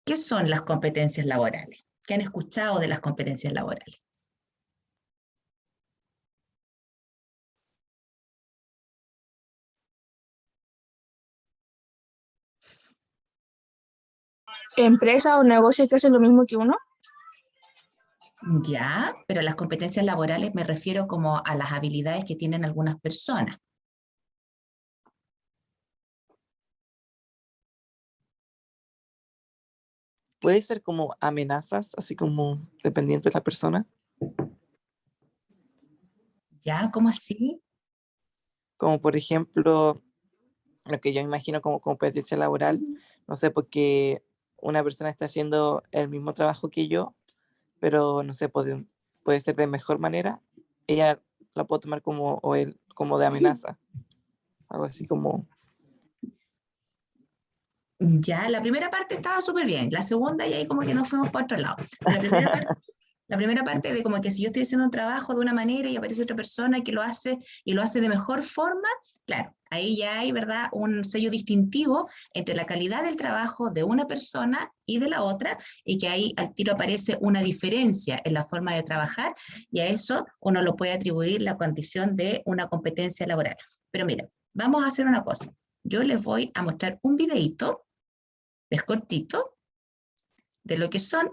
¿Qué son las competencias laborales? ¿Qué han escuchado de las competencias laborales? ¿Empresa o negocio que hacen lo mismo que uno? Ya, pero las competencias laborales me refiero como a las habilidades que tienen algunas personas. Puede ser como amenazas, así como dependiendo de la persona. ¿Ya? ¿Cómo así? Como por ejemplo, lo que yo imagino como competencia laboral, no sé, porque una persona está haciendo el mismo trabajo que yo, pero no sé, puede ser de mejor manera, ella la puede tomar como, o él, como de amenaza, algo así como, Ya, la primera parte estaba súper bien. La segunda y ahí como que nos fuimos para otro lado. La primera parte de como que si yo estoy haciendo un trabajo de una manera y aparece otra persona que lo hace y lo hace de mejor forma, claro, ahí ya hay, ¿verdad?, un sello distintivo entre la calidad del trabajo de una persona y de la otra, y que ahí al tiro aparece una diferencia en la forma de trabajar, y a eso uno lo puede atribuir la condición de una competencia laboral. Pero mira, vamos a hacer una cosa. Yo les voy a mostrar un videito, es cortito, de lo que son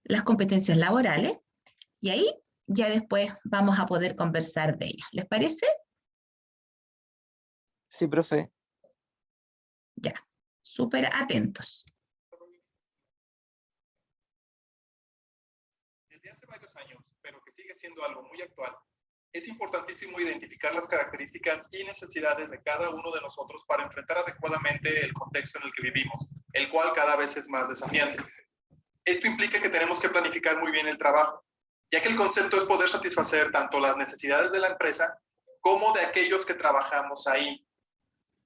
las competencias laborales, y ahí ya después vamos a poder conversar de ellas. ¿Les parece? sí, profe, Ya, súper atentos. Desde hace varios años, pero que sigue siendo algo muy actual, es importantísimo identificar las características y necesidades de cada uno de nosotros para enfrentar adecuadamente el contexto en el que vivimos, el cual cada vez es más desafiante. Esto implica que tenemos que planificar muy bien el trabajo, ya que el concepto es poder satisfacer tanto las necesidades de la empresa como de aquellos que trabajamos ahí.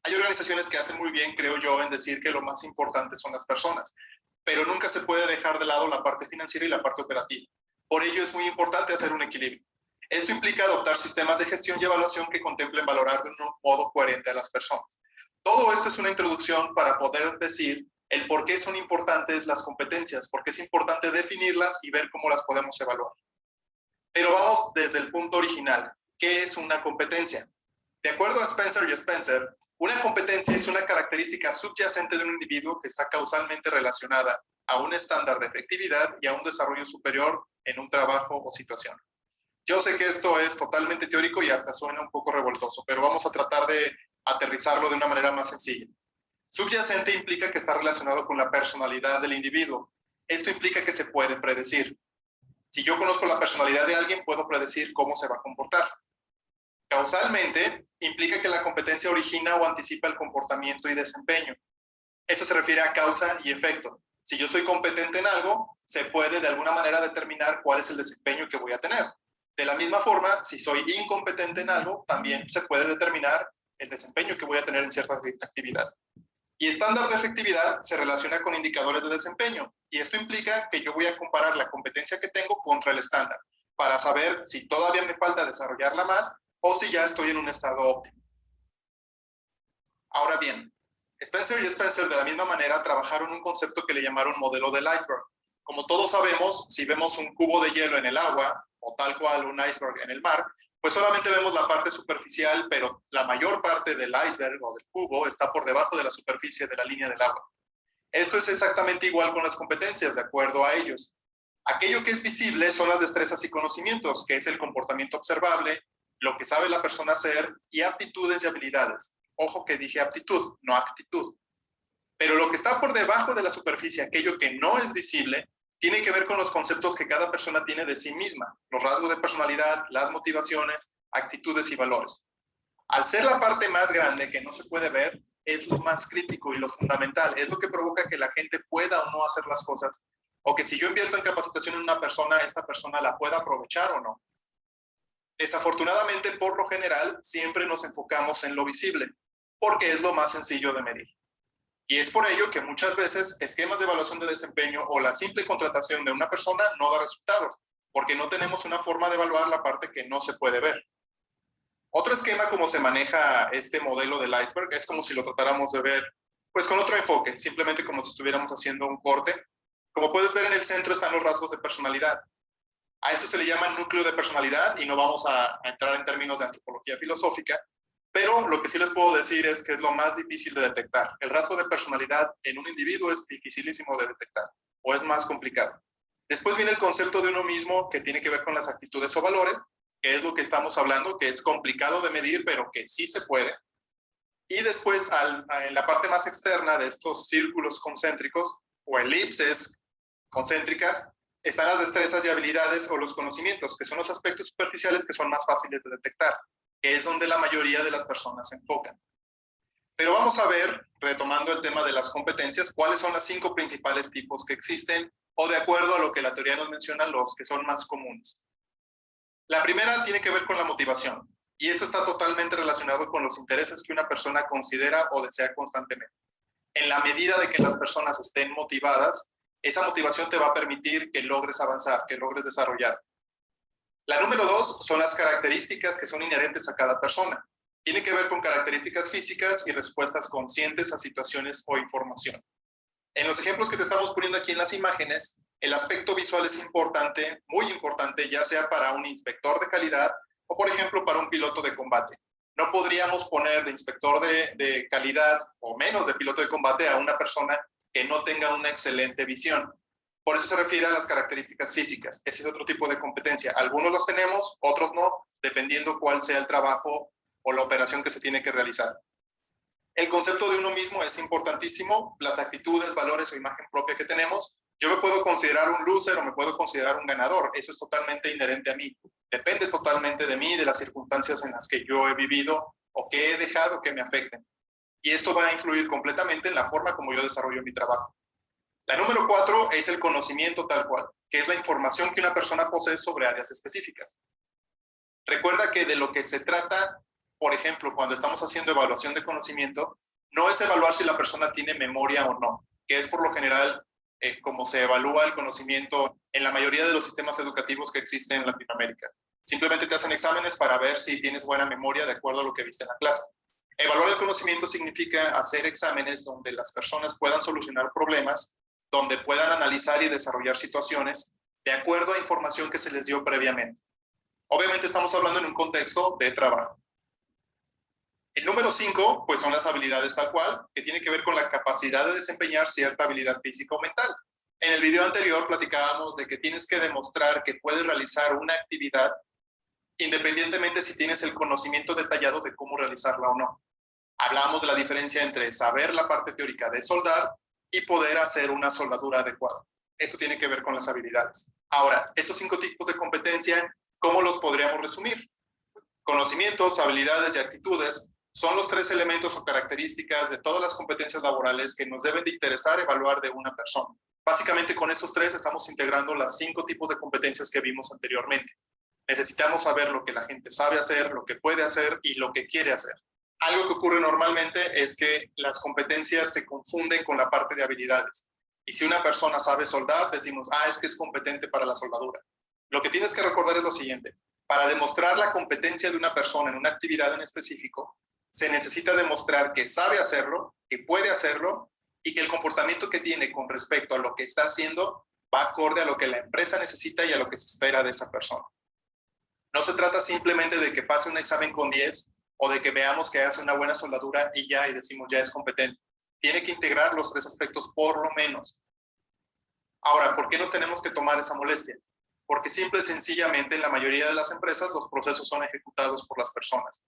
Hay organizaciones que hacen muy bien, creo yo, en decir que lo más importante son las personas, pero nunca se puede dejar de lado la parte financiera y la parte operativa. Por ello es muy importante hacer un equilibrio. Esto implica adoptar sistemas de gestión y evaluación que contemplen valorar de un modo coherente a las personas. Todo esto es una introducción para poder decir el por qué son importantes las competencias, porque es importante definirlas y ver cómo las podemos evaluar. Pero vamos desde el punto original. ¿Qué es una competencia? De acuerdo a Spencer y Spencer, una competencia es una característica subyacente de un individuo que está causalmente relacionada a un estándar de efectividad y a un desarrollo superior en un trabajo o situación. Yo sé que esto es totalmente teórico y hasta suena un poco revoltoso, pero vamos a tratar de aterrizarlo de una manera más sencilla. Subyacente implica que está relacionado con la personalidad del individuo. Esto implica que se puede predecir. Si yo conozco la personalidad de alguien, puedo predecir cómo se va a comportar. Causalmente implica que la competencia origina o anticipa el comportamiento y desempeño. Esto se refiere a causa y efecto. Si yo soy competente en algo, se puede de alguna manera determinar cuál es el desempeño que voy a tener. De la misma forma, si soy incompetente en algo, también se puede determinar el desempeño que voy a tener en cierta actividad. Y estándar de efectividad se relaciona con indicadores de desempeño. Y esto implica que yo voy a comparar la competencia que tengo contra el estándar para saber si todavía me falta desarrollarla más o si ya estoy en un estado óptimo. Ahora bien, Spencer y Spencer de la misma manera trabajaron un concepto que le llamaron modelo del iceberg. Como todos sabemos, si vemos un cubo de hielo en el agua, o tal cual un iceberg en el mar, pues solamente vemos la parte superficial, pero la mayor parte del iceberg o del cubo está por debajo de la superficie de la línea del agua. Esto es exactamente igual con las competencias, de acuerdo a ellos. Aquello que es visible son las destrezas y conocimientos, que es el comportamiento observable, lo que sabe la persona hacer, y aptitudes y habilidades. Ojo que dije aptitud, no actitud. Pero lo que está por debajo de la superficie, aquello que no es visible, tiene que ver con los conceptos que cada persona tiene de sí misma, los rasgos de personalidad, las motivaciones, actitudes y valores. Al ser la parte más grande que no se puede ver, es lo más crítico y lo fundamental, es lo que provoca que la gente pueda o no hacer las cosas, o que si yo invierto en capacitación en una persona, esta persona la pueda aprovechar o no. Desafortunadamente, por lo general, siempre nos enfocamos en lo visible, porque es lo más sencillo de medir. Y es por ello que muchas veces esquemas de evaluación de desempeño o la simple contratación de una persona no da resultados, porque no tenemos una forma de evaluar la parte que no se puede ver. Otro esquema como se maneja este modelo del iceberg es como si lo tratáramos de ver Pues con otro enfoque, simplemente como si estuviéramos haciendo un corte. Como puedes ver, en el centro están los rasgos de personalidad. A esto se le llama núcleo de personalidad y no vamos a entrar en términos de antropología filosófica, pero lo que sí les puedo decir es que es lo más difícil de detectar. El rasgo de personalidad en un individuo es dificilísimo de detectar, o es más complicado. Después viene el concepto de uno mismo, que tiene que ver con las actitudes o valores, que es lo que estamos hablando, que es complicado de medir, pero que sí se puede. Y después, en la parte más externa de estos círculos concéntricos, o elipses concéntricas, están las destrezas y habilidades o los conocimientos, que son los aspectos superficiales que son más fáciles de detectar, que es donde la mayoría de las personas se enfocan. Pero vamos a ver, retomando el tema de las competencias, cuáles son los 5 principales tipos que existen, o de acuerdo a lo que la teoría nos menciona, los que son más comunes. La primera tiene que ver con la motivación, y eso está totalmente relacionado con los intereses que una persona considera o desea constantemente. En la medida de que las personas estén motivadas, esa motivación te va a permitir que logres avanzar, que logres desarrollarte. La número 2 son las características que son inherentes a cada persona. Tiene que ver con características físicas y respuestas conscientes a situaciones o información. En los ejemplos que te estamos poniendo aquí en las imágenes, el aspecto visual es importante, muy importante, ya sea para un inspector de calidad o, por ejemplo, para un piloto de combate. No podríamos poner de inspector de calidad o menos de piloto de combate a una persona que no tenga una excelente visión. Por eso se refiere a las características físicas. Ese es otro tipo de competencia. Algunos los tenemos, otros no, dependiendo cuál sea el trabajo o la operación que se tiene que realizar. El concepto de uno mismo es importantísimo. Las actitudes, valores o imagen propia que tenemos. Yo me puedo considerar un loser o me puedo considerar un ganador. Eso es totalmente inherente a mí. Depende totalmente de mí, de las circunstancias en las que yo he vivido o que he dejado que me afecten. Y esto va a influir completamente en la forma como yo desarrollo mi trabajo. La número 4 es el conocimiento tal cual, que es la información que una persona posee sobre áreas específicas. Recuerda que de lo que se trata, por ejemplo, cuando estamos haciendo evaluación de conocimiento, no es evaluar si la persona tiene memoria o no, que es por lo general como se evalúa el conocimiento en la mayoría de los sistemas educativos que existen en Latinoamérica. Simplemente te hacen exámenes para ver si tienes buena memoria de acuerdo a lo que viste en la clase. Evaluar el conocimiento significa hacer exámenes donde las personas puedan solucionar problemas, donde puedan analizar y desarrollar situaciones de acuerdo a información que se les dio previamente. Obviamente estamos hablando en un contexto de trabajo. El número 5, pues son las habilidades tal cual, que tiene que ver con la capacidad de desempeñar cierta habilidad física o mental. En el video anterior platicábamos de que tienes que demostrar que puedes realizar una actividad independientemente si tienes el conocimiento detallado de cómo realizarla o no. Hablábamos de la diferencia entre saber la parte teórica de soldar y poder hacer una soldadura adecuada. Esto tiene que ver con las habilidades. Ahora, estos 5 tipos de competencia, ¿cómo los podríamos resumir? Conocimientos, habilidades y actitudes son los 3 elementos o características de todas las competencias laborales que nos deben de interesar evaluar de una persona. Básicamente con estos 3 estamos integrando las 5 tipos de competencias que vimos anteriormente. Necesitamos saber lo que la gente sabe hacer, lo que puede hacer y lo que quiere hacer. Algo que ocurre normalmente es que las competencias se confunden con la parte de habilidades. Y si una persona sabe soldar, decimos, es que es competente para la soldadura. Lo que tienes que recordar es lo siguiente. Para demostrar la competencia de una persona en una actividad en específico, se necesita demostrar que sabe hacerlo, que puede hacerlo y que el comportamiento que tiene con respecto a lo que está haciendo va acorde a lo que la empresa necesita y a lo que se espera de esa persona. No se trata simplemente de que pase un examen con 10 o de que veamos que hace una buena soldadura y ya, y decimos ya es competente. Tiene que integrar los 3 aspectos por lo menos. Ahora, ¿por qué no tenemos que tomar esa molestia? Porque simple y sencillamente en la mayoría de las empresas los procesos son ejecutados por las personas.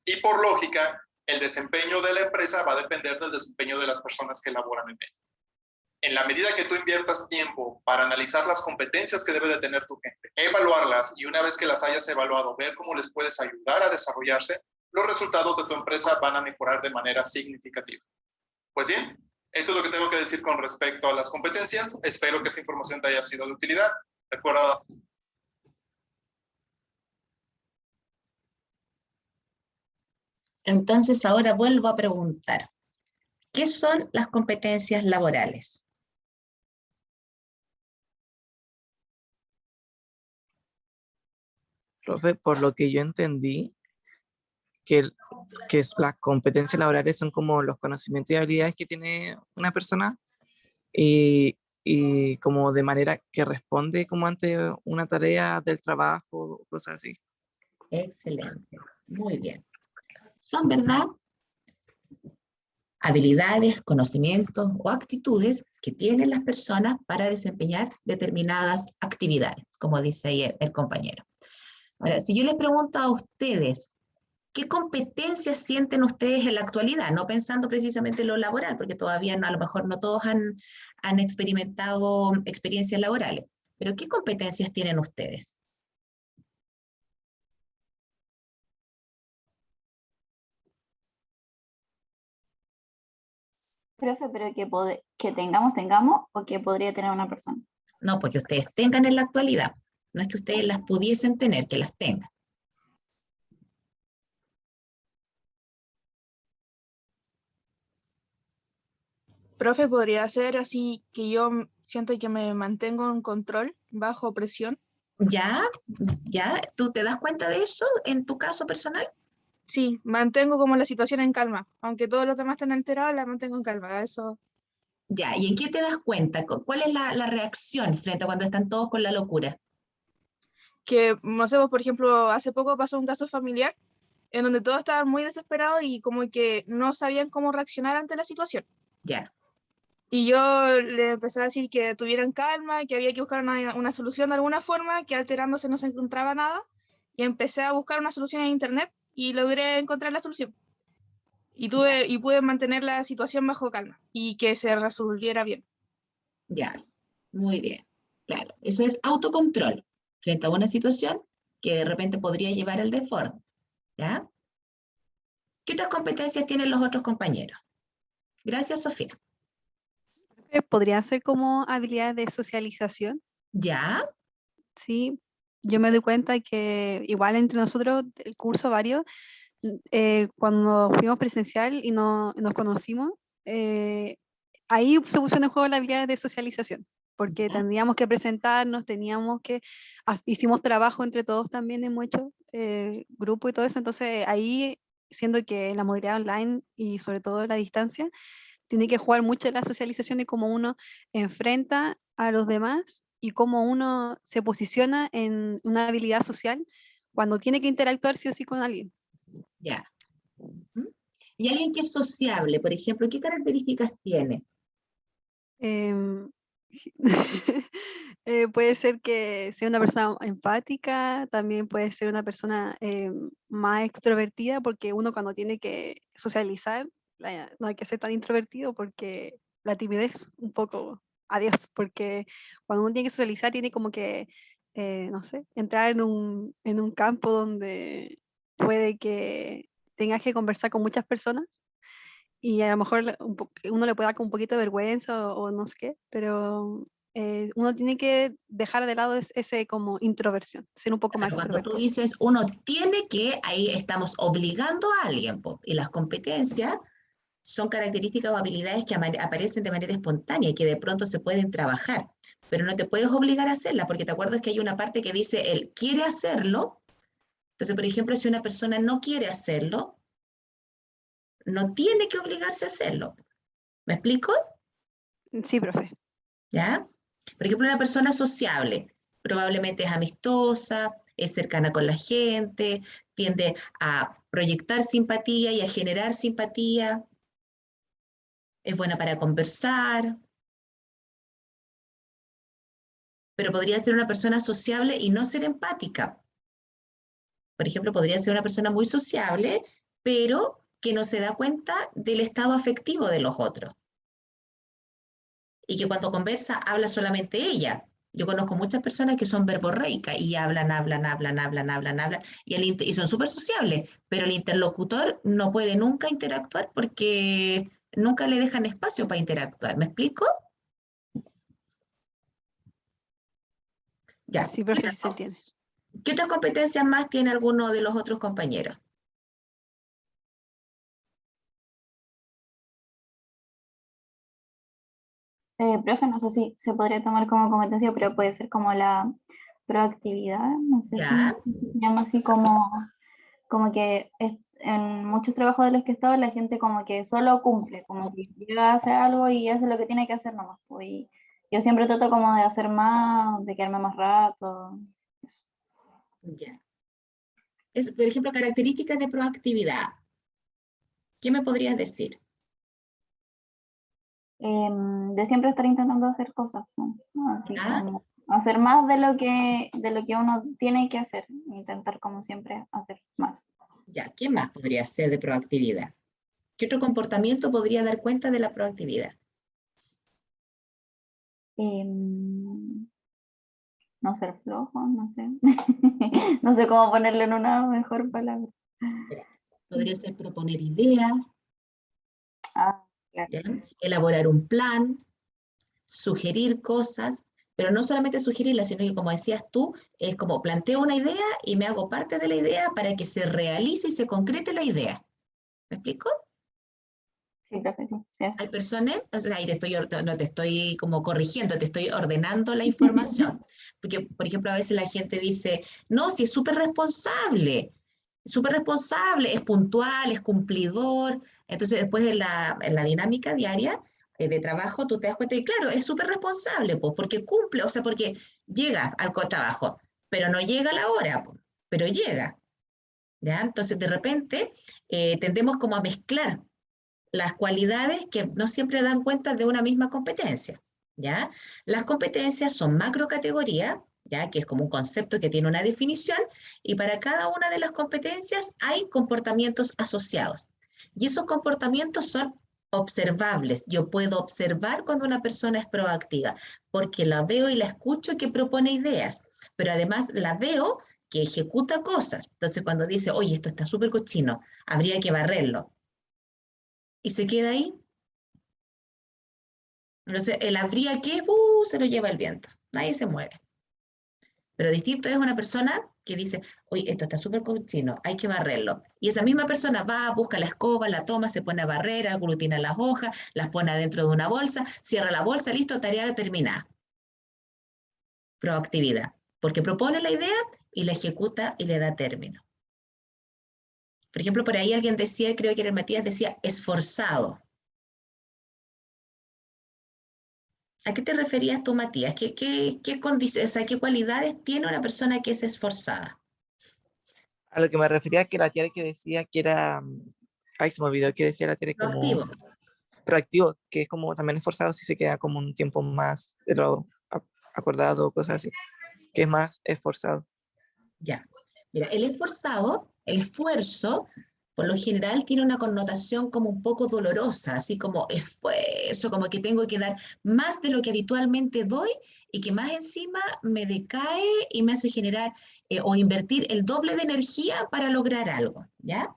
Y por lógica, el desempeño de la empresa va a depender del desempeño de las personas que laboran en ella. En la medida que tú inviertas tiempo para analizar las competencias que debe de tener tu gente, evaluarlas y una vez que las hayas evaluado, ver cómo les puedes ayudar a desarrollarse, los resultados de tu empresa van a mejorar de manera significativa. Pues bien, eso es lo que tengo que decir con respecto a las competencias. Espero que esta información te haya sido de utilidad. Recuerda. Entonces ahora vuelvo a preguntar, ¿qué son las competencias laborales? Profe, por lo que yo entendí, que las competencias laborales son como los conocimientos y habilidades que tiene una persona y como de manera que responde como ante una tarea del trabajo, cosas así. Excelente, muy bien. Son, ¿verdad?, habilidades, conocimientos o actitudes que tienen las personas para desempeñar determinadas actividades, como dice ahí el compañero. Ahora, si yo les pregunto a ustedes, ¿qué competencias sienten ustedes en la actualidad? No pensando precisamente en lo laboral, porque todavía no, a lo mejor no todos han experimentado experiencias laborales, pero ¿qué competencias tienen ustedes? Profe, pero que tengamos o que podría tener una persona. No, porque ustedes tengan en la actualidad. No es que ustedes las pudiesen tener, que las tengan. Profe, podría ser así que yo siento que me mantengo en control bajo presión. ¿Ya? ¿Ya? ¿Tú te das cuenta de eso en tu caso personal? Sí, mantengo como la situación en calma. Aunque todos los demás estén alterados, la mantengo en calma. Eso. Ya, ¿y en qué te das cuenta? ¿Cuál es la reacción frente a cuando están todos con la locura? Que, no sé, pues, por ejemplo, hace poco pasó un caso familiar en donde todos estaban muy desesperados y como que no sabían cómo reaccionar ante la situación. Ya, Y yo le empecé a decir que tuvieran calma, que había que buscar una solución de alguna forma, que alterándose no se encontraba nada. Y empecé a buscar una solución en internet y logré encontrar la solución. Y pude mantener la situación bajo calma y que se resolviera bien. ya, muy bien. Claro, eso es autocontrol frente a una situación que de repente podría llevar al desborde. ¿Ya? ¿Qué otras competencias tienen los otros compañeros? Gracias, Sofía. Podrían ser como habilidades de socialización, ¿Ya? ¿sí? Yo me doy cuenta que igual entre nosotros, el curso varios, cuando fuimos presencial y nos conocimos, ahí se puso en juego la habilidad de socialización, porque ¿Ya? tendríamos que presentarnos, hicimos trabajo entre todos también, hemos hecho grupo y todo eso, entonces ahí, siendo que la modalidad online y sobre todo la distancia, tiene que jugar mucho la socialización de cómo uno enfrenta a los demás y cómo uno se posiciona en una habilidad social cuando tiene que interactuar sí o sí con alguien. Ya. ¿Mm? Y alguien que es sociable, por ejemplo, ¿qué características tiene? Em, puede ser que sea una persona empática, también puede ser una persona más extrovertida, porque uno cuando tiene que socializar, no hay que ser tan introvertido porque la timidez un poco, adiós, porque cuando uno tiene que socializar tiene como que, no sé, entrar en un campo donde puede que tengas que conversar con muchas personas y a lo mejor uno le puede dar como un poquito de vergüenza o no sé qué, pero uno tiene que dejar de lado ese como introversión, ser un poco más Claro, cuando tú extrovertido. dices uno tiene que, ahí estamos obligando a alguien, po, y las competencias son características o habilidades que aparecen de manera espontánea y que de pronto se pueden trabajar, pero no te puedes obligar a hacerlas, porque te acuerdas que hay una parte que dice él quiere hacerlo. Entonces, por ejemplo, si una persona no quiere hacerlo, no tiene que obligarse a hacerlo. ¿Me explico? Sí, profe. ¿Ya? Por ejemplo, una persona sociable probablemente es amistosa, es cercana con la gente, tiende a proyectar simpatía y a generar simpatía, es buena para conversar, pero podría ser una persona sociable y no ser empática. Por ejemplo, podría ser una persona muy sociable, pero que no se da cuenta del estado afectivo de los otros. Y que cuando conversa habla solamente ella. Yo conozco muchas personas que son verborreicas y hablan, y son súper sociables, pero el interlocutor no puede nunca interactuar porque nunca le dejan espacio para interactuar. ¿Me explico? Ya. Sí, profe, sí se entiende. ¿Qué otras competencias más tiene alguno de los otros compañeros? Profe, no sé si se podría tomar como competencia, pero puede ser como la proactividad, no sé si Ya, se llama así como que en muchos trabajos de los que he estado, la gente como que solo cumple, como que llega a hacer algo y hace lo que tiene que hacer nomás. Pues, y yo siempre trato como de hacer más, de quedarme más rato. Eso. Ya. Por ejemplo, características de proactividad. ¿Qué me podrías decir? De siempre estar intentando hacer cosas, ¿no? Así ¿Ya? como hacer más de lo que uno tiene que hacer, intentar como siempre hacer más. Ya, ¿qué más podría ser de proactividad? ¿Qué otro comportamiento podría dar cuenta de la proactividad? No ser flojo, no sé. No sé cómo ponerlo en una mejor palabra. Podría ser proponer ideas, Ah, claro. ¿ya? Elaborar un plan, sugerir cosas, pero no solamente sugerirlas, sino que como decías tú, es como planteo una idea y me hago parte de la idea para que se realice y se concrete la idea. ¿Me explico? Sí, creo que sí. Sí, Hay así. personas, o sea, ahí no te estoy como corrigiendo, te estoy ordenando la información. Porque, por ejemplo, a veces la gente dice, no, si es súper responsable, es puntual, es cumplidor. Entonces, después en la dinámica diaria de trabajo, tú te das cuenta y claro, es súper responsable, pues, porque cumple, o sea, porque llega al trabajo, pero no llega a la hora, pues, pero llega. ¿Ya? Entonces, de repente, tendemos como a mezclar las cualidades que no siempre dan cuenta de una misma competencia, ¿ya? Las competencias son macrocategorías, ¿ya? Que es como un concepto que tiene una definición, y para cada una de las competencias hay comportamientos asociados. Y esos comportamientos son observables. Yo puedo observar cuando una persona es proactiva, porque la veo y la escucho que propone ideas, pero además la veo que ejecuta cosas. Entonces, cuando dice, oye, esto está súper cochino, habría que barrerlo, y se queda ahí. Entonces, el habría que, se lo lleva el viento. Nadie se mueve. Pero distinto es una persona que dice, oye, esto está súper cochino, hay que barrerlo. Y esa misma persona va, busca la escoba, la toma, se pone a barrer, aglutina las hojas, las pone adentro de una bolsa, cierra la bolsa, listo, tarea terminada. Proactividad. Porque propone la idea y la ejecuta y le da término. Por ejemplo, por ahí alguien decía, creo que era Matías, decía esforzado. ¿A qué te referías tú, Matías? ¿Qué condiciones, o sea, qué cualidades tiene una persona que es esforzada? A lo que me refería que la tía que decía que era, ay, se me olvidó que decía la tía como Proactivo. proactivo, que es como también esforzado si se queda como un tiempo más de lo acordado, cosas así, que es más esforzado. Ya. Mira, el esforzado, el esfuerzo, por lo general tiene una connotación como un poco dolorosa, así como esfuerzo, como que tengo que dar más de lo que habitualmente doy y que más encima me decae y me hace generar o invertir el doble de energía para lograr algo, ¿ya?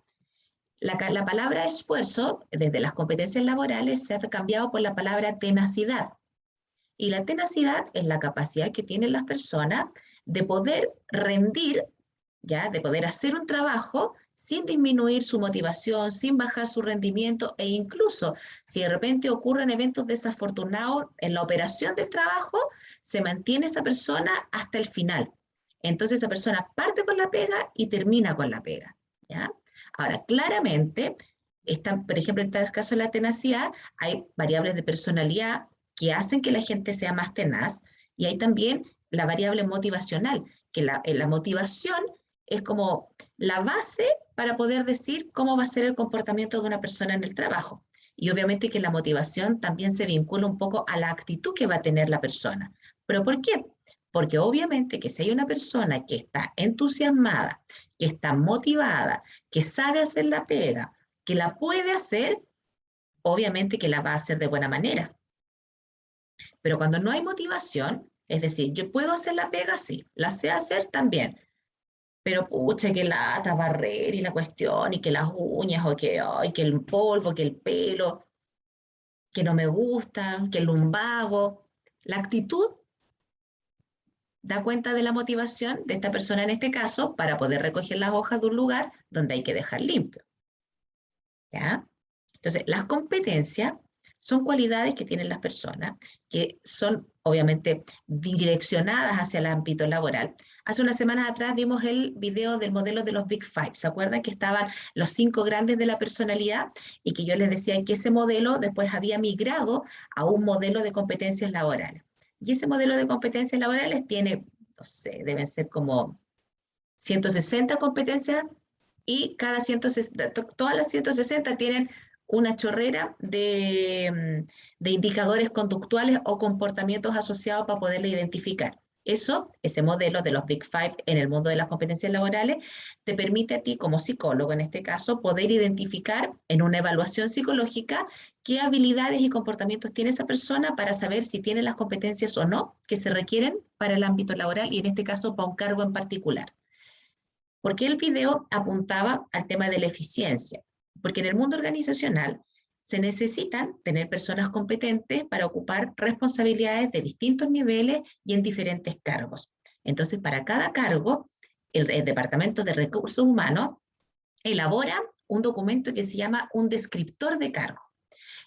La palabra esfuerzo, desde las competencias laborales, se ha cambiado por la palabra tenacidad. Y la tenacidad es la capacidad que tienen las personas de poder rendir, ¿ya? De poder hacer un trabajo sin disminuir su motivación, sin bajar su rendimiento e incluso si de repente ocurren eventos desafortunados en la operación del trabajo, se mantiene esa persona hasta el final. Entonces esa persona parte con la pega y termina con la pega, ¿ya? Ahora, claramente, por ejemplo, en este caso de la tenacidad, hay variables de personalidad que hacen que la gente sea más tenaz, y hay también la variable motivacional, que la motivación es como la base para poder decir cómo va a ser el comportamiento de una persona en el trabajo. Y obviamente que la motivación también se vincula un poco a la actitud que va a tener la persona. ¿Pero por qué? Porque obviamente que si hay una persona que está entusiasmada, que está motivada, que sabe hacer la pega, que la puede hacer, obviamente que la va a hacer de buena manera. Pero cuando no hay motivación, es decir, yo puedo hacer la pega, sí, la sé hacer también, pero pucha, que lata barrer y la cuestión, y que las uñas, o que, ay, que el polvo, que el pelo, que no me gusta, que el lumbago. La actitud da cuenta de la motivación de esta persona en este caso para poder recoger las hojas de un lugar donde hay que dejar limpio. ¿Ya? Entonces, las competencias Son cualidades que tienen las personas, que son obviamente direccionadas hacia el ámbito laboral. Hace unas semanas atrás vimos el video del modelo de los Big Five. ¿Se acuerdan que estaban los 5 grandes de la personalidad? Y que yo les decía que ese modelo después había migrado a un modelo de competencias laborales. Y ese modelo de competencias laborales tiene, no sé, deben ser como 160 competencias, y cada 160, todas las 160 tienen una chorrera de indicadores conductuales o comportamientos asociados para poderle identificar. Ese modelo de los Big Five en el mundo de las competencias laborales, te permite a ti como psicólogo, en este caso, poder identificar en una evaluación psicológica qué habilidades y comportamientos tiene esa persona para saber si tiene las competencias o no que se requieren para el ámbito laboral y en este caso para un cargo en particular. ¿Por qué el video apuntaba al tema de la eficiencia? Porque en el mundo organizacional se necesitan tener personas competentes para ocupar responsabilidades de distintos niveles y en diferentes cargos. Entonces, para cada cargo, el Departamento de Recursos Humanos elabora un documento que se llama un descriptor de cargo.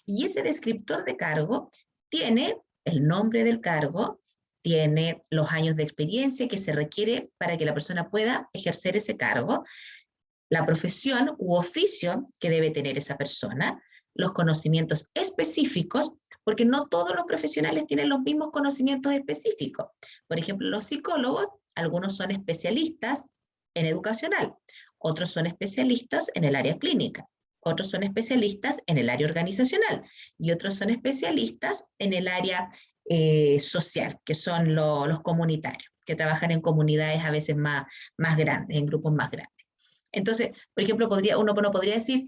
Y ese descriptor de cargo tiene el nombre del cargo, tiene los años de experiencia que se requiere para que la persona pueda ejercer ese cargo, la profesión u oficio que debe tener esa persona, los conocimientos específicos, porque no todos los profesionales tienen los mismos conocimientos específicos. Por ejemplo, los psicólogos, algunos son especialistas en educacional, otros son especialistas en el área clínica, otros son especialistas en el área organizacional y otros son especialistas en el área social, que son los comunitarios, que trabajan en comunidades a veces más grandes, en grupos más grandes. Entonces, por ejemplo, uno podría decir,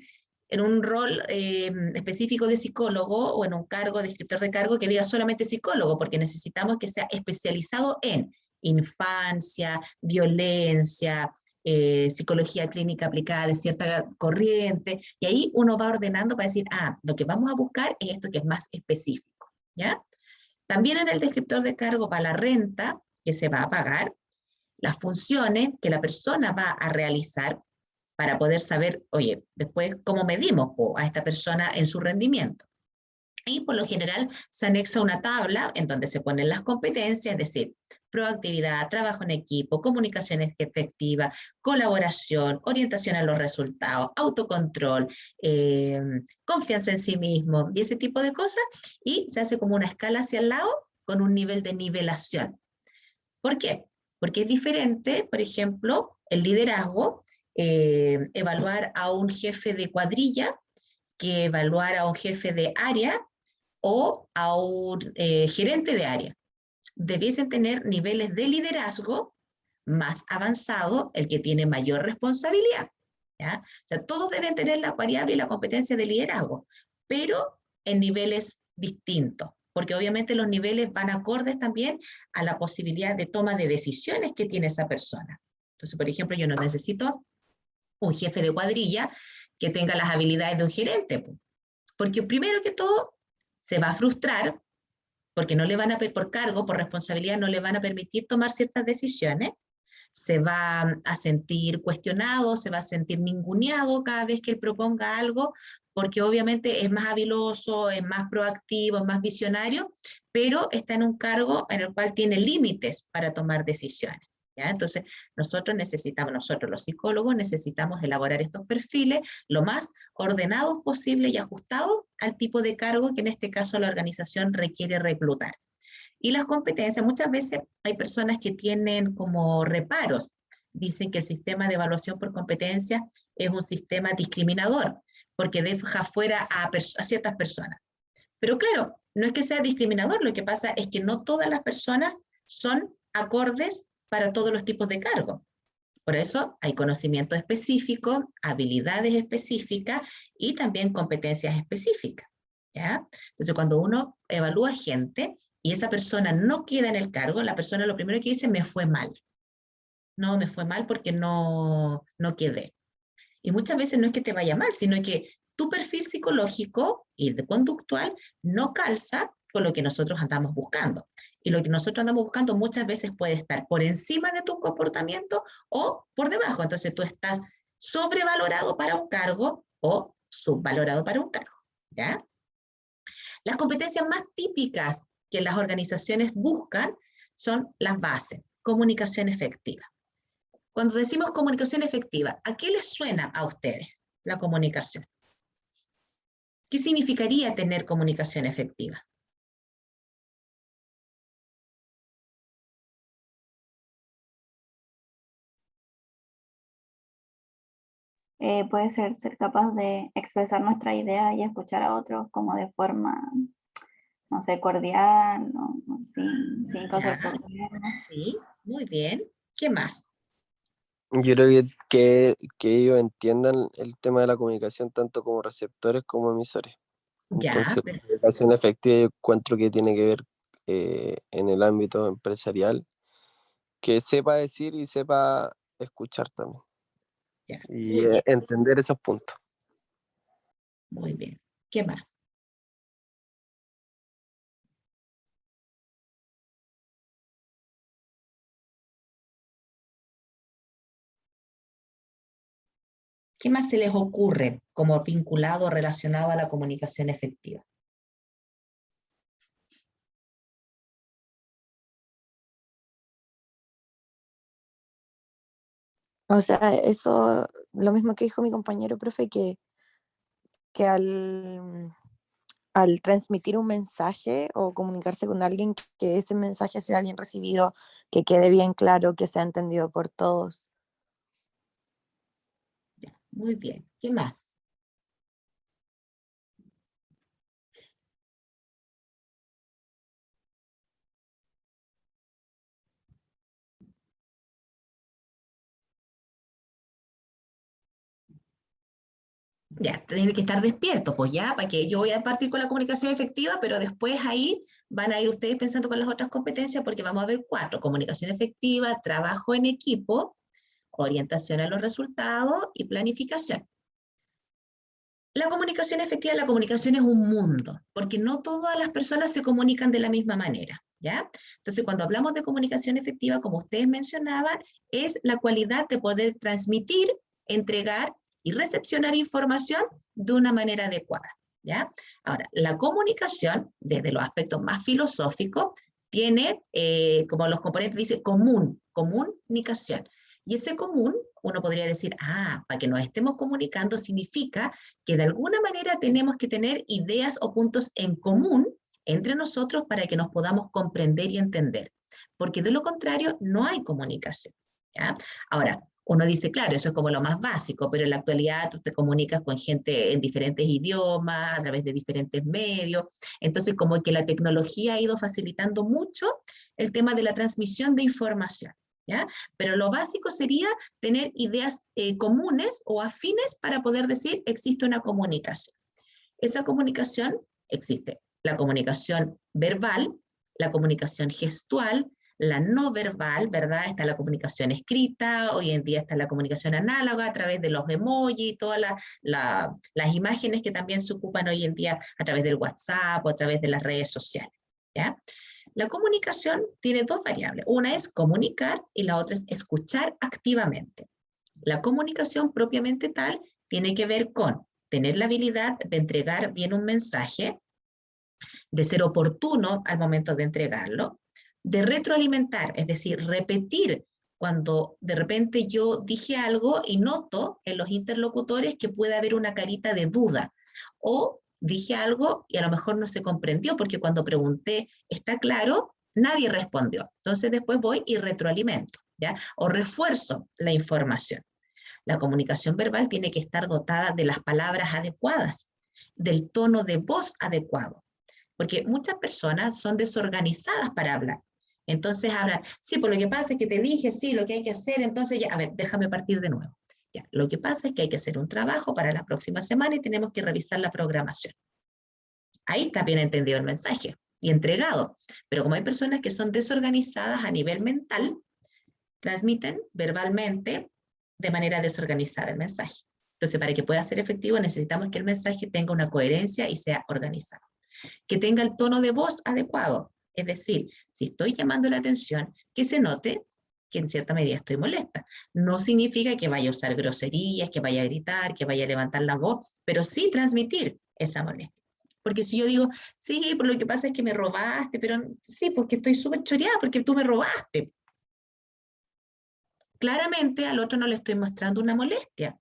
en un rol específico de psicólogo o en un cargo, descriptor de cargo, que diga solamente psicólogo, porque necesitamos que sea especializado en infancia, violencia, psicología clínica aplicada de cierta corriente, y ahí uno va ordenando para decir, lo que vamos a buscar es esto que es más específico, ¿ya? También en el descriptor de cargo va la renta que se va a pagar, las funciones que la persona va a realizar para poder saber, oye, después cómo medimos a esta persona en su rendimiento. Y por lo general se anexa una tabla en donde se ponen las competencias, es decir, proactividad, trabajo en equipo, comunicación efectiva, colaboración, orientación a los resultados, autocontrol, confianza en sí mismo y ese tipo de cosas, y se hace como una escala hacia el lado con un nivel de nivelación. ¿Por qué? Porque es diferente, por ejemplo, el liderazgo, evaluar a un jefe de cuadrilla que evaluar a un jefe de área o a un gerente de área. Debiesen tener niveles de liderazgo más avanzado, el que tiene mayor responsabilidad, ¿ya? O sea, todos deben tener la variable y la competencia de liderazgo, pero en niveles distintos, porque obviamente los niveles van acordes también a la posibilidad de toma de decisiones que tiene esa persona. Entonces, por ejemplo, yo no necesito un jefe de cuadrilla que tenga las habilidades de un gerente, porque primero que todo se va a frustrar, porque no le van a, por cargo, por responsabilidad, no le van a permitir tomar ciertas decisiones, se va a sentir cuestionado, se va a sentir ninguneado cada vez que él proponga algo, porque obviamente es más habiloso, es más proactivo, es más visionario, pero está en un cargo en el cual tiene límites para tomar decisiones. ¿Ya? Entonces, nosotros los psicólogos necesitamos elaborar estos perfiles lo más ordenados posible y ajustados al tipo de cargo que en este caso la organización requiere reclutar. Y las competencias, muchas veces hay personas que tienen como reparos, dicen que el sistema de evaluación por competencia es un sistema discriminador, porque deja fuera a ciertas personas. Pero claro, no es que sea discriminador, lo que pasa es que no todas las personas son acordes para todos los tipos de cargos. Por eso hay conocimiento específico, habilidades específicas y también competencias específicas, ¿ya? Entonces, cuando uno evalúa gente y esa persona no queda en el cargo, la persona lo primero que dice, me fue mal. No, me fue mal porque no quedé. Y muchas veces no es que te vaya mal, sino que tu perfil psicológico y de conductual no calza con lo que nosotros andamos buscando. Y lo que nosotros andamos buscando muchas veces puede estar por encima de tu comportamiento o por debajo. Entonces tú estás sobrevalorado para un cargo o subvalorado para un cargo, ¿ya? Las competencias más típicas que las organizaciones buscan son las bases. Comunicación efectiva. Cuando decimos comunicación efectiva, ¿a qué les suena a ustedes la comunicación? ¿Qué significaría tener comunicación efectiva? Puede ser capaz de expresar nuestra idea y escuchar a otros como de forma, no sé, cordial, no, sin causar Ya, problemas. sí, muy bien. ¿Qué más? Yo creo que ellos entiendan el tema de la comunicación tanto como receptores como emisores. Ya, Entonces, la comunicación efectiva yo encuentro que tiene que ver en el ámbito empresarial, que sepa decir y sepa escuchar también, ya, y muy bien, entender esos puntos. muy bien. ¿Qué más? ¿Qué más se les ocurre como vinculado o relacionado a la comunicación efectiva? O sea, eso, lo mismo que dijo mi compañero, profe, que al transmitir un mensaje o comunicarse con alguien, que ese mensaje sea bien recibido, que quede bien claro, que sea entendido por todos. Ya, muy bien. ¿Qué más? Ya, tienen que estar despiertos, pues ya, para que yo voy a partir con la comunicación efectiva, pero después ahí van a ir ustedes pensando con las otras competencias, porque vamos a ver 4: comunicación efectiva, trabajo en equipo, orientación a los resultados y planificación. La comunicación efectiva, la comunicación es un mundo, porque no todas las personas se comunican de la misma manera, ¿ya? Entonces, cuando hablamos de comunicación efectiva, como ustedes mencionaban, es la cualidad de poder transmitir, entregar y recepcionar información de una manera adecuada, ¿ya? Ahora, la comunicación, desde los aspectos más filosóficos, tiene, como los componentes dice, comunicación. Y ese común, uno podría decir, para que nos estemos comunicando significa que de alguna manera tenemos que tener ideas o puntos en común entre nosotros para que nos podamos comprender y entender, porque de lo contrario no hay comunicación, ¿ya? Ahora, uno dice, claro, eso es como lo más básico, pero en la actualidad tú te comunicas con gente en diferentes idiomas, a través de diferentes medios, entonces como que la tecnología ha ido facilitando mucho el tema de la transmisión de información, ¿ya? Pero lo básico sería tener ideas comunes o afines para poder decir existe una comunicación. Esa comunicación existe. La comunicación verbal, la comunicación gestual, la no verbal, ¿verdad? Está la comunicación escrita, hoy en día está la comunicación análoga a través de los emojis, todas las imágenes que también se ocupan hoy en día a través del WhatsApp o a través de las redes sociales, ¿ya? La comunicación tiene 2 variables. Una es comunicar y la otra es escuchar activamente. La comunicación propiamente tal tiene que ver con tener la habilidad de entregar bien un mensaje, de ser oportuno al momento de entregarlo, de retroalimentar, es decir, repetir cuando de repente yo dije algo y noto en los interlocutores que puede haber una carita de duda, o dije algo y a lo mejor no se comprendió porque cuando pregunté, ¿está claro? Nadie respondió. Entonces después voy y retroalimento, ¿ya? O refuerzo la información. La comunicación verbal tiene que estar dotada de las palabras adecuadas, del tono de voz adecuado, porque muchas personas son desorganizadas para hablar. Entonces hablan, sí, por lo que pasa es que te dije, sí, lo que hay que hacer, entonces ya, a ver, déjame partir de nuevo. Ya, lo que pasa es que hay que hacer un trabajo para la próxima semana y tenemos que revisar la programación. Ahí está bien entendido el mensaje y entregado, pero como hay personas que son desorganizadas a nivel mental, transmiten verbalmente de manera desorganizada el mensaje. Entonces, para que pueda ser efectivo, necesitamos que el mensaje tenga una coherencia y sea organizado. Que tenga el tono de voz adecuado. Es decir, si estoy llamando la atención, que se note que en cierta medida estoy molesta. No significa que vaya a usar groserías, que vaya a gritar, que vaya a levantar la voz, pero sí transmitir esa molestia. Porque si yo digo, sí, pero lo que pasa es que me robaste, pero sí, porque estoy súper choreada porque tú me robaste. Claramente al otro no le estoy mostrando una molestia,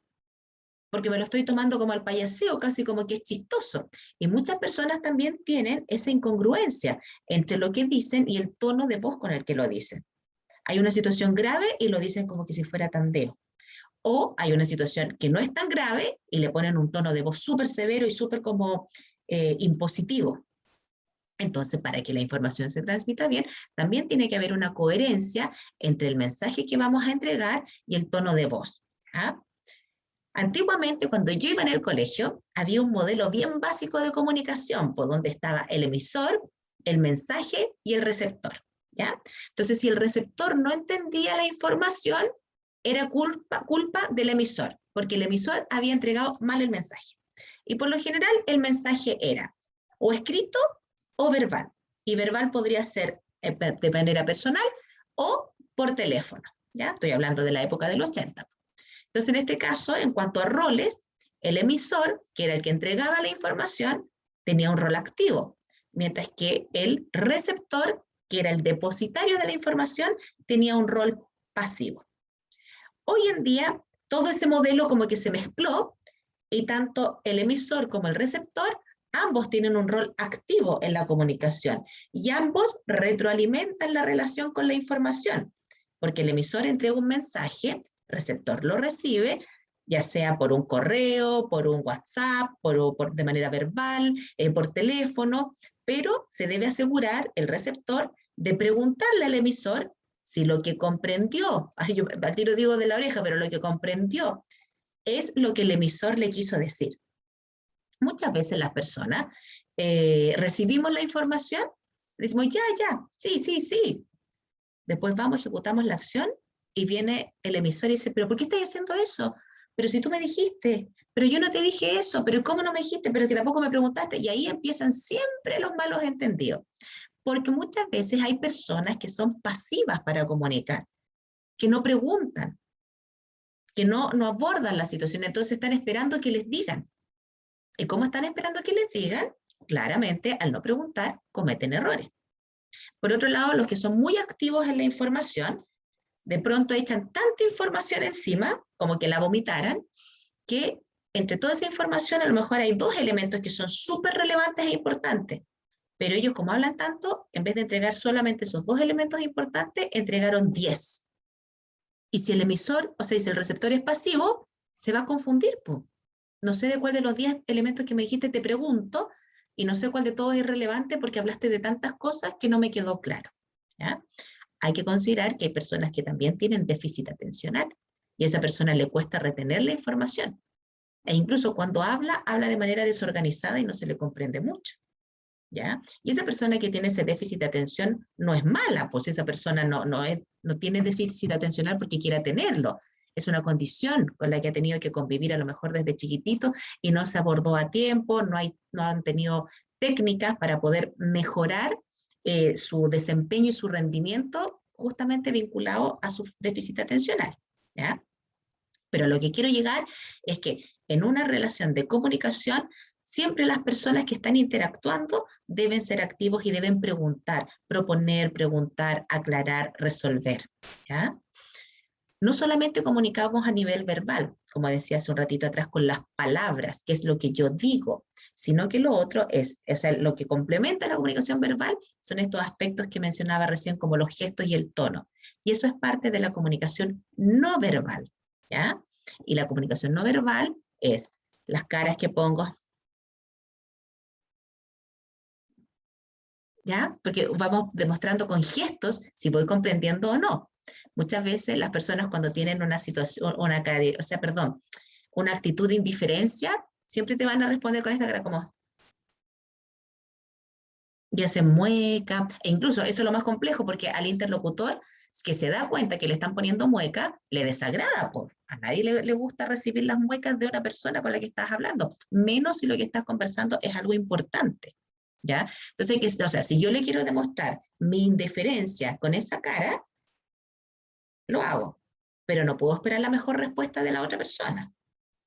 porque me lo estoy tomando como al payaseo, casi como que es chistoso. Y muchas personas también tienen esa incongruencia entre lo que dicen y el tono de voz con el que lo dicen. Hay una situación grave y lo dicen como que si fuera tandeo. O hay una situación que no es tan grave y le ponen un tono de voz súper severo y súper como impositivo. Entonces, para que la información se transmita bien, también tiene que haber una coherencia entre el mensaje que vamos a entregar y el tono de voz. ¿Ah? Antiguamente, cuando yo iba en el colegio, había un modelo bien básico de comunicación, por donde estaba el emisor, el mensaje y el receptor. ¿Ya? Entonces, si el receptor no entendía la información, era culpa del emisor, porque el emisor había entregado mal el mensaje. Y por lo general, el mensaje era o escrito o verbal. Y verbal podría ser de manera personal o por teléfono. ¿Ya? Estoy hablando de la época del 80. Entonces, en este caso, en cuanto a roles, el emisor, que era el que entregaba la información, tenía un rol activo, mientras que el receptor, que era el depositario de la información, tenía un rol pasivo. Hoy en día, todo ese modelo como que se mezcló y tanto el emisor como el receptor, ambos tienen un rol activo en la comunicación y ambos retroalimentan la relación con la información, porque el emisor entrega un mensaje, el receptor lo recibe, ya sea por un correo, por un WhatsApp, de manera verbal, por teléfono, pero se debe asegurar el receptor de preguntarle al emisor si lo que comprendió, yo al tiro digo de la oreja, pero lo que comprendió es lo que el emisor le quiso decir. Muchas veces las personas recibimos la información, decimos, ya, sí. Después vamos, ejecutamos la acción y viene el emisor y dice, pero ¿por qué estás haciendo eso? Pero si tú me dijiste, pero yo no te dije eso, pero ¿cómo no me dijiste? Pero que tampoco me preguntaste. Y ahí empiezan siempre los malos entendidos. Porque muchas veces hay personas que son pasivas para comunicar, que no preguntan, que no abordan la situación, entonces están esperando que les digan. ¿Y cómo están esperando que les digan? Claramente, al no preguntar, cometen errores. Por otro lado, los que son muy activos en la información, de pronto echan tanta información encima, como que la vomitaran, que entre toda esa información a lo mejor hay dos elementos que son súper relevantes e importantes. Pero ellos, como hablan tanto, en vez de entregar solamente esos dos elementos importantes, entregaron 10. Y si el emisor, o sea, si el receptor es pasivo, se va a confundir, po. No sé de cuál de los 10 elementos que me dijiste te pregunto, y no sé cuál de todos es relevante porque hablaste de tantas cosas que no me quedó claro. ¿Ya? Hay que considerar que hay personas que también tienen déficit atencional, y a esa persona le cuesta retener la información. E incluso cuando habla de manera desorganizada y no se le comprende mucho. ¿Ya? Y esa persona que tiene ese déficit de atención no es mala, pues esa persona no tiene déficit atencional porque quiera tenerlo. Es una condición con la que ha tenido que convivir a lo mejor desde chiquitito y no se abordó a tiempo, no han tenido técnicas para poder mejorar su desempeño y su rendimiento justamente vinculado a su déficit atencional. ¿Ya? Pero lo que quiero llegar es que en una relación de comunicación, siempre las personas que están interactuando deben ser activos y deben preguntar, proponer, preguntar, aclarar, resolver. ¿Ya? No solamente comunicamos a nivel verbal, como decía hace un ratito atrás, con las palabras, que es lo que yo digo, sino que lo otro es, o sea, lo que complementa la comunicación verbal son estos aspectos que mencionaba recién, como los gestos y el tono. Y eso es parte de la comunicación no verbal. ¿Ya? Y la comunicación no verbal es las caras que pongo, ¿ya? Porque vamos demostrando con gestos si voy comprendiendo o no. Muchas veces las personas cuando tienen una situación, una actitud de indiferencia, siempre te van a responder con esta cara como, y hacen mueca, e incluso eso es lo más complejo porque al interlocutor que se da cuenta que le están poniendo mueca, le desagrada. A nadie le gusta recibir las muecas de una persona con la que estás hablando, menos si lo que estás conversando es algo importante. ¿Ya? Entonces, o sea, si yo le quiero demostrar mi indiferencia con esa cara, lo hago, pero no puedo esperar la mejor respuesta de la otra persona,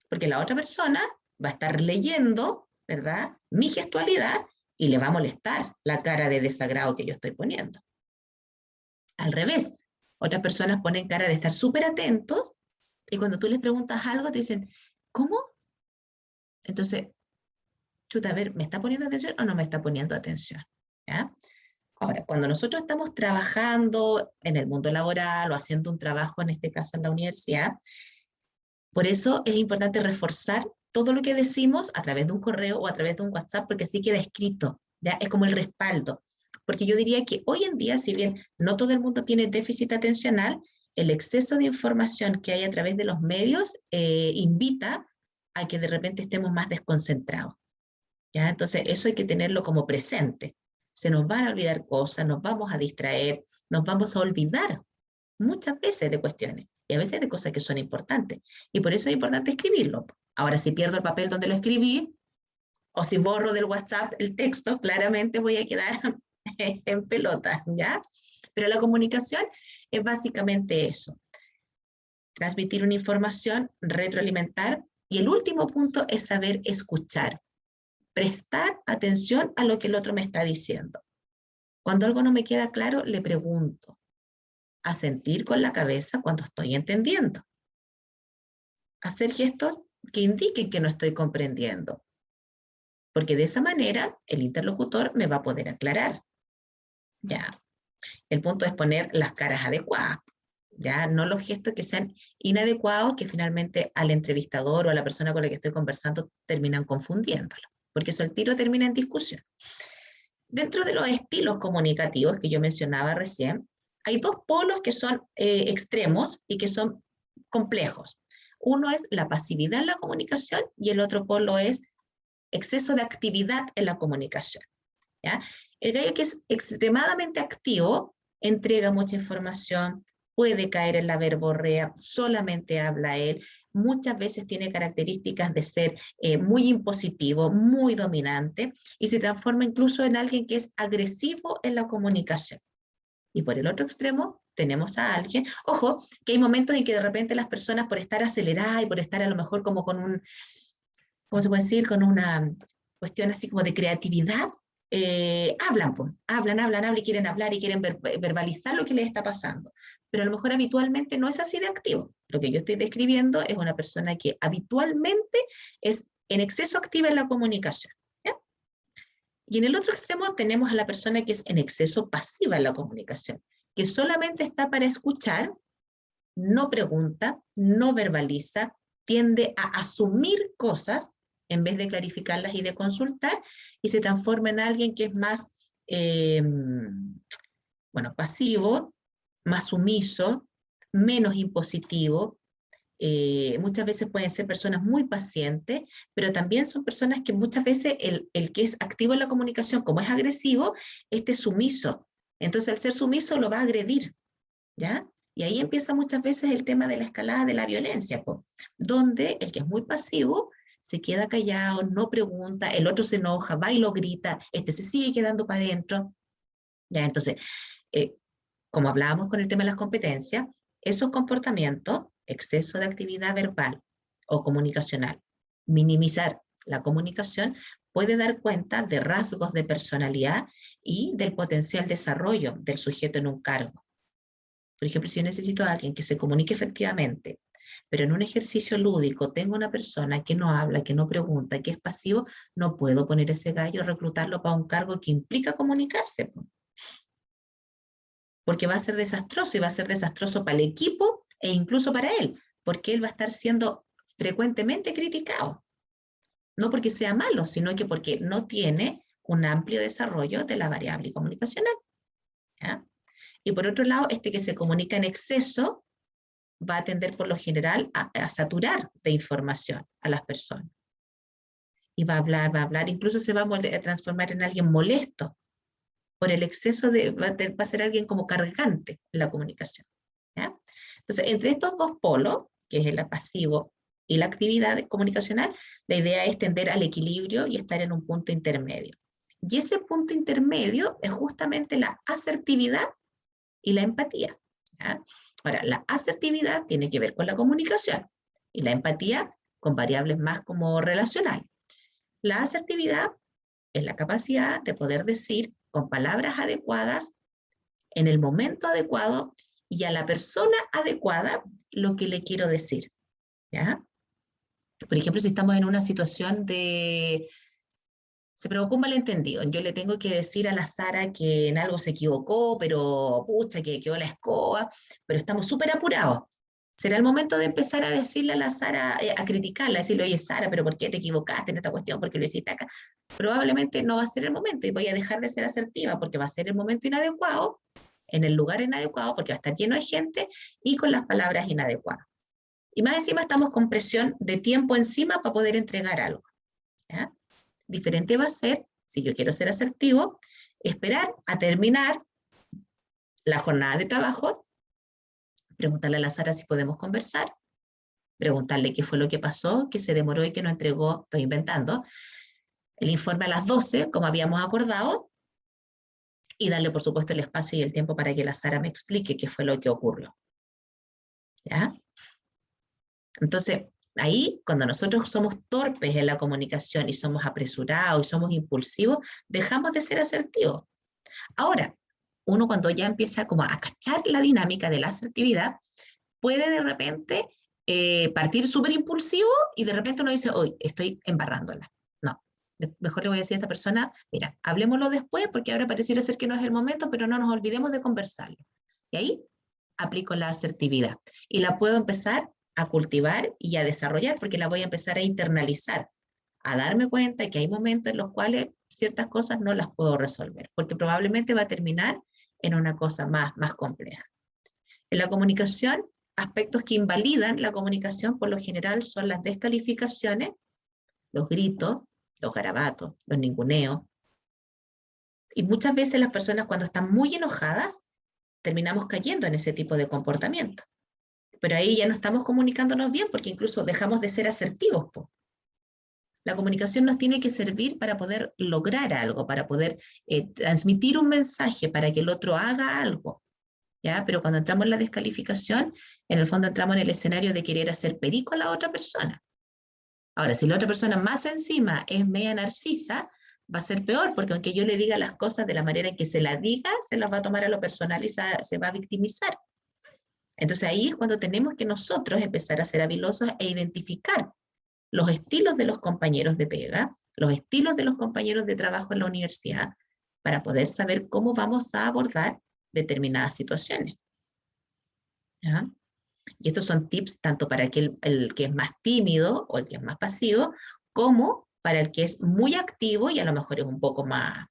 porque la otra persona va a estar leyendo, ¿verdad?, mi gestualidad y le va a molestar la cara de desagrado que yo estoy poniendo. Al revés, otras personas ponen cara de estar súper atentos y cuando tú les preguntas algo te dicen, ¿cómo? Entonces, chuta, a ver, ¿me está poniendo atención o no me está poniendo atención? ¿Ya? Ahora, cuando nosotros estamos trabajando en el mundo laboral o haciendo un trabajo, en este caso en la universidad, por eso es importante reforzar todo lo que decimos a través de un correo o a través de un WhatsApp, porque así queda escrito, ¿ya? Es como el respaldo. Porque yo diría que hoy en día, si bien no todo el mundo tiene déficit atencional, el exceso de información que hay a través de los medios invita a que de repente estemos más desconcentrados, ¿ya? Entonces eso hay que tenerlo como presente. Se nos van a olvidar cosas, nos vamos a distraer, nos vamos a olvidar muchas veces de cuestiones y a veces de cosas que son importantes. Y por eso es importante escribirlo. Ahora, si pierdo el papel donde lo escribí, o si borro del WhatsApp el texto, claramente voy a quedar en pelota, ¿ya? Pero la comunicación es básicamente eso. Transmitir una información, retroalimentar, y el último punto es saber escuchar. Prestar atención a lo que el otro me está diciendo. Cuando algo no me queda claro, le pregunto. Asentir con la cabeza cuando estoy entendiendo. Hacer gestos que indiquen que no estoy comprendiendo. Porque de esa manera el interlocutor me va a poder aclarar. Ya. El punto es poner las caras adecuadas. Ya, no los gestos que sean inadecuados, que finalmente al entrevistador o a la persona con la que estoy conversando terminan confundiéndolo. Porque eso el tiro termina en discusión. Dentro de los estilos comunicativos que yo mencionaba recién, hay dos polos que son extremos y que son complejos. Uno es la pasividad en la comunicación y el otro polo es exceso de actividad en la comunicación, ¿ya? El gallo que es extremadamente activo entrega mucha información, puede caer en la verborrea, solamente habla él, muchas veces tiene características de ser muy impositivo, muy dominante, y se transforma incluso en alguien que es agresivo en la comunicación. Y por el otro extremo tenemos a alguien, ojo, que hay momentos en que de repente las personas por estar aceleradas y por estar a lo mejor como con un, ¿cómo se puede decir? Con una cuestión así como de creatividad, hablan y quieren hablar y quieren verbalizar lo que les está pasando. Pero a lo mejor habitualmente no es así de activo. Lo que yo estoy describiendo es una persona que habitualmente es en exceso activa en la comunicación. ¿Ya? Y en el otro extremo tenemos a la persona que es en exceso pasiva en la comunicación, que solamente está para escuchar, no pregunta, no verbaliza, tiende a asumir cosas en vez de clarificarlas y de consultar, y se transforma en alguien que es más, pasivo, más sumiso, menos impositivo. Muchas veces pueden ser personas muy pacientes, pero también son personas que muchas veces el que es activo en la comunicación, como es agresivo, este es sumiso. Entonces, al ser sumiso, lo va a agredir, ¿ya? Y ahí empieza muchas veces el tema de la escalada de la violencia, donde el que es muy pasivo se queda callado, no pregunta, el otro se enoja, va y lo grita, este se sigue quedando para adentro. ¿Ya? Entonces, como hablábamos con el tema de las competencias, esos comportamientos, exceso de actividad verbal o comunicacional, minimizar la comunicación, puede dar cuenta de rasgos de personalidad y del potencial desarrollo del sujeto en un cargo. Por ejemplo, si yo necesito a alguien que se comunique efectivamente, pero en un ejercicio lúdico tengo una persona que no habla, que no pregunta, que es pasivo, no puedo poner ese gallo, reclutarlo para un cargo que implica comunicarse. Porque va a ser desastroso y va a ser desastroso para el equipo e incluso para él, porque él va a estar siendo frecuentemente criticado. No porque sea malo, sino que porque no tiene un amplio desarrollo de la variable comunicacional. ¿Ya? Y por otro lado, este que se comunica en exceso va a tender por lo general a saturar de información a las personas. Y va a hablar, incluso se va a transformar en alguien molesto. Por el exceso va a ser alguien como cargante en la comunicación. ¿Ya? Entonces, entre estos dos polos, que es el pasivo y la actividad comunicacional, la idea es tender al equilibrio y estar en un punto intermedio. Y ese punto intermedio es justamente la asertividad y la empatía. ¿Ya? Ahora, la asertividad tiene que ver con la comunicación y la empatía con variables más como relacionales. La asertividad es la capacidad de poder decir con palabras adecuadas, en el momento adecuado y a la persona adecuada lo que le quiero decir, ¿ya? Por ejemplo, si estamos en una situación de... Se provocó un malentendido. Yo le tengo que decir a la Sara que en algo se equivocó, pero pucha, que quedó la escoba, pero estamos súper apurados. Será el momento de empezar a decirle a la Sara, a criticarla, a decirle, oye, Sara, pero ¿por qué te equivocaste en esta cuestión? ¿Por qué lo hiciste acá? Probablemente no va a ser el momento y voy a dejar de ser asertiva porque va a ser el momento inadecuado, en el lugar inadecuado, porque va a estar lleno de gente y con las palabras inadecuadas. Y más encima estamos con presión de tiempo encima para poder entregar algo, ¿ya? Diferente va a ser, si yo quiero ser asertivo, esperar a terminar la jornada de trabajo, preguntarle a la Sara si podemos conversar, preguntarle qué fue lo que pasó, que se demoró y que no entregó, estoy inventando, el informe a las 12, como habíamos acordado, y darle, por supuesto, el espacio y el tiempo para que la Sara me explique qué fue lo que ocurrió. ¿Ya? Entonces, ahí, cuando nosotros somos torpes en la comunicación y somos apresurados y somos impulsivos, dejamos de ser asertivos. Ahora, uno cuando ya empieza como a cachar la dinámica de la asertividad, puede de repente partir súper impulsivo y de repente uno dice, hoy estoy embarrándola. No, mejor le voy a decir a esta persona, mira, hablemoslo después porque ahora pareciera ser que no es el momento, pero no nos olvidemos de conversarlo. Y ahí aplico la asertividad y la puedo empezar a cultivar y a desarrollar porque la voy a empezar a internalizar, a darme cuenta que hay momentos en los cuales ciertas cosas no las puedo resolver, porque probablemente va a terminar en una cosa más compleja. En la comunicación, aspectos que invalidan la comunicación por lo general son las descalificaciones, los gritos, los garabatos, los ninguneos. Y muchas veces las personas cuando están muy enojadas terminamos cayendo en ese tipo de comportamiento. Pero ahí ya no estamos comunicándonos bien porque incluso dejamos de ser asertivos, po. La comunicación nos tiene que servir para poder lograr algo, para poder transmitir un mensaje, para que el otro haga algo, ¿ya? Pero cuando entramos en la descalificación, en el fondo entramos en el escenario de querer hacer perico a la otra persona. Ahora, si la otra persona más encima es media narcisa, va a ser peor, porque aunque yo le diga las cosas de la manera en que se las diga, se las va a tomar a lo personal y se va a victimizar. Entonces ahí es cuando tenemos que nosotros empezar a ser habilosos e identificar los estilos de los compañeros de pega, los estilos de los compañeros de trabajo en la universidad, para poder saber cómo vamos a abordar determinadas situaciones. ¿Ya? Y estos son tips tanto para el que es más tímido o el que es más pasivo, como para el que es muy activo y a lo mejor es un poco más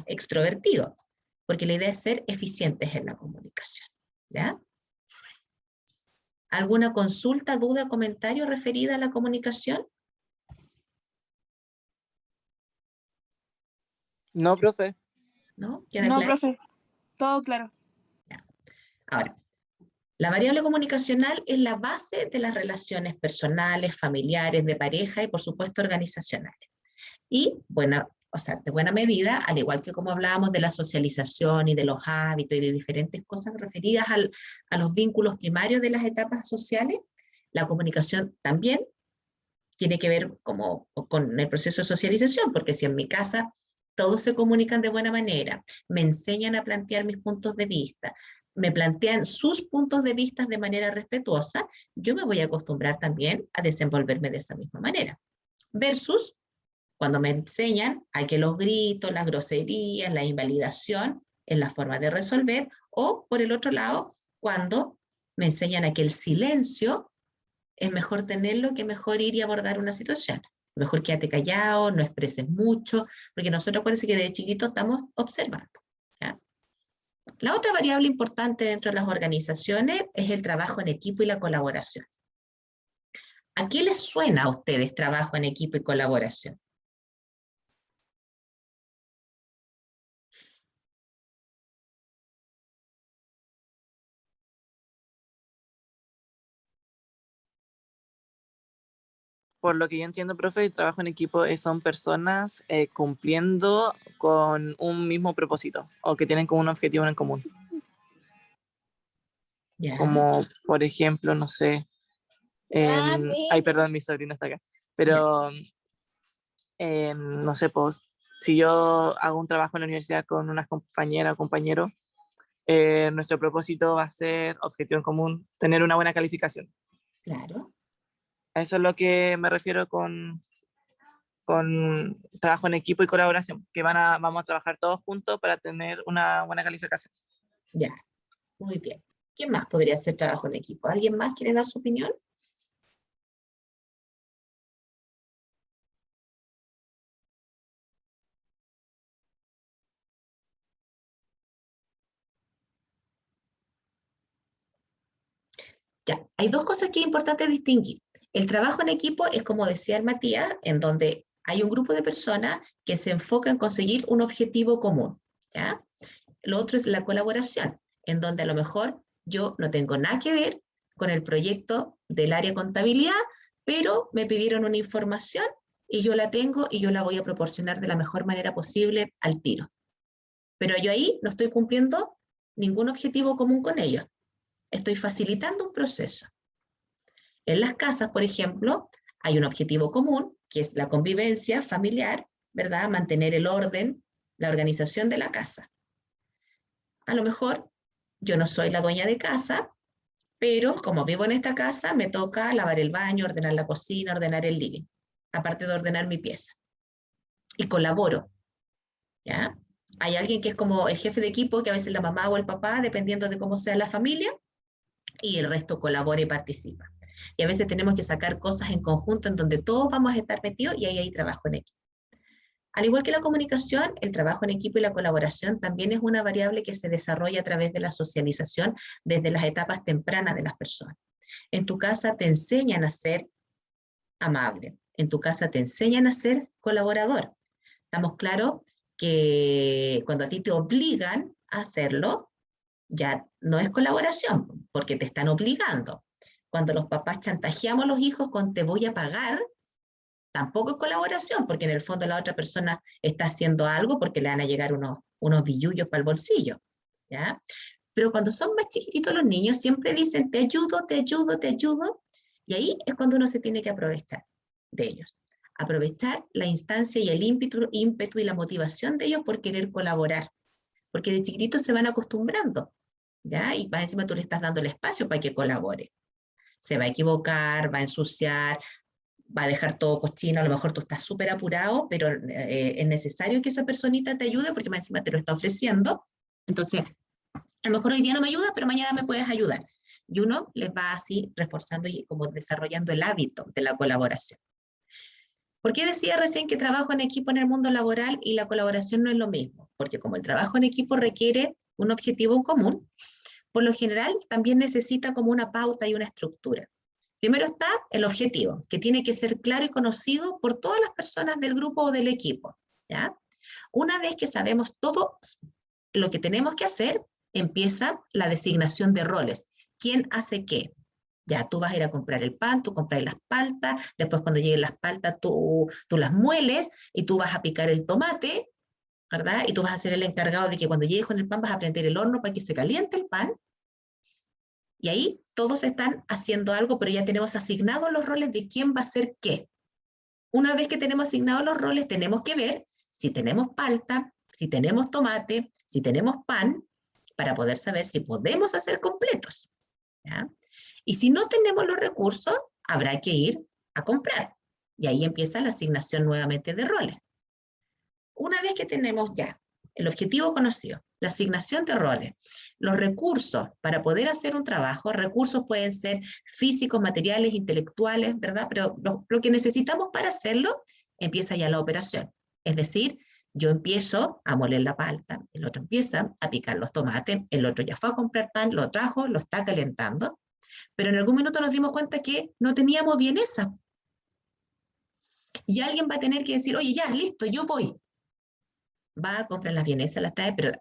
extrovertido, porque la idea es ser eficientes en la comunicación. ¿Ya? ¿Alguna consulta, duda, comentario referida a la comunicación? No, profe. ¿No? ¿Queda No, claro? profe, todo claro. Ahora, la variable comunicacional es la base de las relaciones personales, familiares, de pareja y por supuesto organizacionales. Y bueno, o sea, de buena medida, al igual que como hablábamos de la socialización y de los hábitos y de diferentes cosas referidas a los vínculos primarios de las etapas sociales, la comunicación también tiene que ver con el proceso de socialización, porque si en mi casa todos se comunican de buena manera, me enseñan a plantear mis puntos de vista, me plantean sus puntos de vista de manera respetuosa, yo me voy a acostumbrar también a desenvolverme de esa misma manera. Versus cuando me enseñan a que los gritos, las groserías, la invalidación es la forma de resolver, o por el otro lado, cuando me enseñan a que el silencio es mejor tenerlo que mejor ir y abordar una situación. Mejor quédate callado, no expreses mucho, porque nosotros parece que de chiquito estamos observando. ¿Ya? La otra variable importante dentro de las organizaciones es el trabajo en equipo y la colaboración. ¿A qué les suena a ustedes trabajo en equipo y colaboración? Por lo que yo entiendo, profe, el trabajo en equipo son personas cumpliendo con un mismo propósito o que tienen como un objetivo en común. ¿Ya? Como, por ejemplo, no sé, ay, perdón, mi sobrino está acá, pero no sé, pues, si yo hago un trabajo en la universidad con unas compañeras o compañeros, nuestro propósito va a ser, objetivo en común, tener una buena calificación. Claro. A eso es lo que me refiero con trabajo en equipo y colaboración, que vamos a trabajar todos juntos para tener una buena calificación. Ya, muy bien. ¿Quién más podría hacer trabajo en equipo? ¿Alguien más quiere dar su opinión? Ya, hay dos cosas que es importante distinguir. El trabajo en equipo es, como decía el Matías, en donde hay un grupo de personas que se enfoca en conseguir un objetivo común, ¿ya? Lo otro es la colaboración, en donde a lo mejor yo no tengo nada que ver con el proyecto del área contabilidad, pero me pidieron una información y yo la tengo y yo la voy a proporcionar de la mejor manera posible al tiro. Pero yo ahí no estoy cumpliendo ningún objetivo común con ellos. Estoy facilitando un proceso. En las casas, por ejemplo, hay un objetivo común, que es la convivencia familiar, ¿verdad? Mantener el orden, la organización de la casa. A lo mejor yo no soy la dueña de casa, pero como vivo en esta casa, me toca lavar el baño, ordenar la cocina, ordenar el living, aparte de ordenar mi pieza. Y colaboro, ¿ya? Hay alguien que es como el jefe de equipo, que a veces la mamá o el papá, dependiendo de cómo sea la familia, y el resto colabora y participa. Y a veces tenemos que sacar cosas en conjunto en donde todos vamos a estar metidos y ahí hay trabajo en equipo. Al igual que la comunicación, el trabajo en equipo y la colaboración también es una variable que se desarrolla a través de la socialización desde las etapas tempranas de las personas. En tu casa te enseñan a ser amable, en tu casa te enseñan a ser colaborador. Estamos claros que cuando a ti te obligan a hacerlo, ya no es colaboración, porque te están obligando. Cuando los papás chantajeamos a los hijos con te voy a pagar, tampoco es colaboración, porque en el fondo la otra persona está haciendo algo porque le van a llegar unos billullos para el bolsillo, ¿ya? Pero cuando son más chiquititos los niños, siempre dicen te ayudo, te ayudo, te ayudo, y ahí es cuando uno se tiene que aprovechar de ellos. Aprovechar la instancia y el ímpetu y la motivación de ellos por querer colaborar, porque de chiquititos se van acostumbrando, ¿ya? Y más encima tú le estás dando el espacio para que colabore. Se va a equivocar, va a ensuciar, va a dejar todo cochino, a lo mejor tú estás súper apurado, pero es necesario que esa personita te ayude porque más encima te lo está ofreciendo. Entonces, a lo mejor hoy día no me ayudas, pero mañana me puedes ayudar. Y uno les va así reforzando y como desarrollando el hábito de la colaboración. ¿Por qué decía recién que trabajo en equipo en el mundo laboral y la colaboración no es lo mismo? Porque como el trabajo en equipo requiere un objetivo en común, por lo general también necesita como una pauta y una estructura. Primero está el objetivo, que tiene que ser claro y conocido por todas las personas del grupo o del equipo, ¿ya? Una vez que sabemos todo lo que tenemos que hacer, empieza la designación de roles. ¿Quién hace qué? Ya, tú vas a ir a comprar el pan, tú compras las paltas, después cuando lleguen las paltas tú las mueles y tú vas a picar el tomate, ¿verdad? Y tú vas a ser el encargado de que cuando llegues con el pan vas a prender el horno para que se caliente el pan. Y ahí todos están haciendo algo, pero ya tenemos asignados los roles de quién va a hacer qué. Una vez que tenemos asignados los roles, tenemos que ver si tenemos palta, si tenemos tomate, si tenemos pan, para poder saber si podemos hacer completos, ¿ya? Y si no tenemos los recursos, habrá que ir a comprar. Y ahí empieza la asignación nuevamente de roles. Una vez que tenemos ya el objetivo conocido, la asignación de roles, los recursos para poder hacer un trabajo, recursos pueden ser físicos, materiales, intelectuales, ¿verdad? Pero lo que necesitamos para hacerlo, empieza ya la operación. Es decir, yo empiezo a moler la palta, el otro empieza a picar los tomates, el otro ya fue a comprar pan, lo trajo, lo está calentando, pero en algún minuto nos dimos cuenta que no teníamos vienesa. Y alguien va a tener que decir, oye, ya, listo, yo voy. Va a comprar las vienesas, las trae, pero,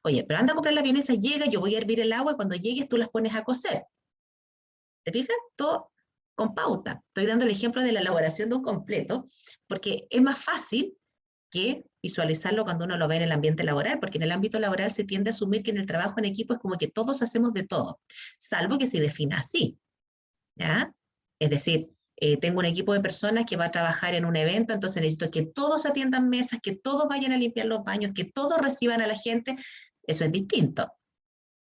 oye, pero anda a comprar las vienesas, llega, yo voy a hervir el agua y cuando llegues tú las pones a cocer. ¿Te fijas? Todo con pauta. Estoy dando el ejemplo de la elaboración de un completo, porque es más fácil que visualizarlo cuando uno lo ve en el ambiente laboral, porque en el ámbito laboral se tiende a asumir que en el trabajo en equipo es como que todos hacemos de todo, salvo que se defina así, ¿ya? Es decir, tengo un equipo de personas que va a trabajar en un evento, entonces necesito que todos atiendan mesas, que todos vayan a limpiar los baños, que todos reciban a la gente. Eso es distinto.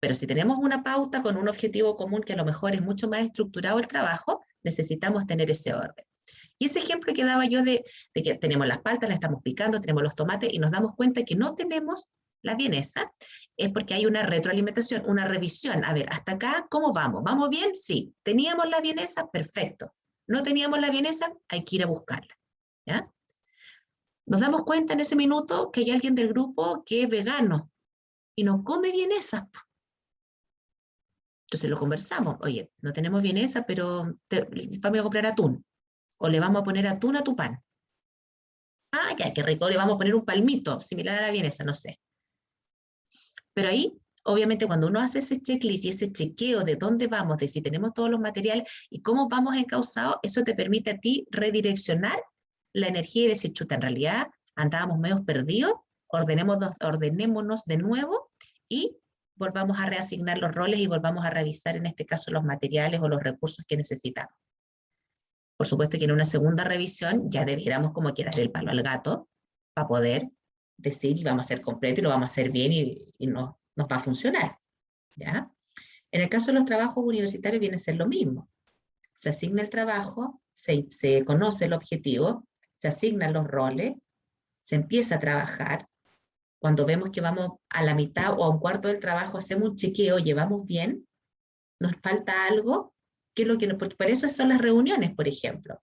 Pero si tenemos una pauta con un objetivo común que a lo mejor es mucho más estructurado el trabajo, necesitamos tener ese orden. Y ese ejemplo que daba yo de que tenemos las paltas, las estamos picando, tenemos los tomates y nos damos cuenta que no tenemos la vienesa, es porque hay una retroalimentación, una revisión. A ver, hasta acá, ¿cómo vamos? ¿Vamos bien? Sí. ¿Teníamos la vienesa? Perfecto. ¿No teníamos la vienesa? Hay que ir a buscarla. ¿Ya? Nos damos cuenta en ese minuto que hay alguien del grupo que es vegano y no come vienesa. Entonces lo conversamos. Oye, no tenemos vienesa, pero vamos a comprar atún. O le vamos a poner atún a tu pan. Ah, ya, qué rico. Le vamos a poner un palmito, similar a la vienesa, no sé. Pero ahí, obviamente, cuando uno hace ese checklist y ese chequeo de dónde vamos, de si tenemos todos los materiales y cómo vamos encausados, eso te permite a ti redireccionar la energía y decir, chuta, en realidad andábamos medio perdidos, ordenémonos de nuevo y volvamos a reasignar los roles y volvamos a revisar, en este caso, los materiales o los recursos que necesitamos. Por supuesto que en una segunda revisión ya debiéramos como que darle el palo al gato para poder decir, y vamos a hacer completo y lo vamos a hacer bien y nos va a funcionar. ¿Ya? En el caso de los trabajos universitarios viene a ser lo mismo. Se asigna el trabajo, se conoce el objetivo, se asignan los roles, se empieza a trabajar. Cuando vemos que vamos a la mitad o a un cuarto del trabajo, hacemos un chequeo, llevamos bien, nos falta algo, ¿qué es lo que porque para eso son las reuniones, por ejemplo,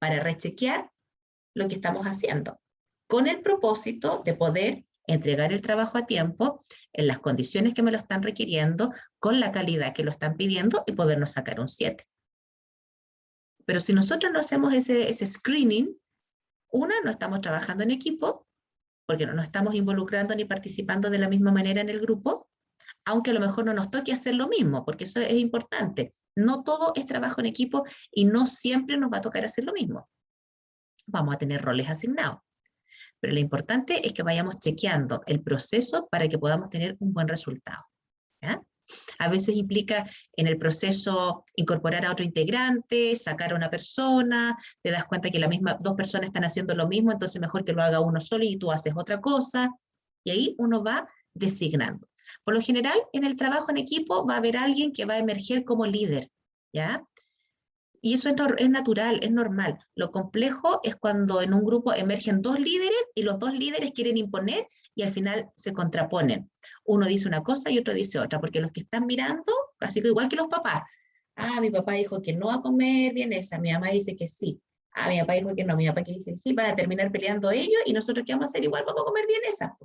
para rechequear lo que estamos haciendo, con el propósito de poder entregar el trabajo a tiempo, en las condiciones que me lo están requiriendo, con la calidad que lo están pidiendo y podernos sacar un 7. Pero si nosotros no hacemos ese screening, no estamos trabajando en equipo, porque no nos estamos involucrando ni participando de la misma manera en el grupo, aunque a lo mejor no nos toque hacer lo mismo, porque eso es importante. No todo es trabajo en equipo y no siempre nos va a tocar hacer lo mismo. Vamos a tener roles asignados. Pero lo importante es que vayamos chequeando el proceso para que podamos tener un buen resultado. ¿Ya? A veces implica en el proceso incorporar a otro integrante, sacar a una persona, te das cuenta que dos personas están haciendo lo mismo, entonces mejor que lo haga uno solo y tú haces otra cosa. Y ahí uno va designando. Por lo general, en el trabajo en equipo va a haber alguien que va a emerger como líder, ¿ya? Y eso es natural, es normal. Lo complejo es cuando en un grupo emergen 2 líderes y los 2 líderes quieren imponer y al final se contraponen. Uno dice una cosa y otro dice otra, porque los que están mirando, así que igual que los papás, mi papá dijo que no va a comer vienesa, mi mamá dice que sí, mi papá dijo que no, mi papá que dice que sí, van a terminar peleando ellos y nosotros ¿qué vamos a hacer? Igual vamos a comer vienesa.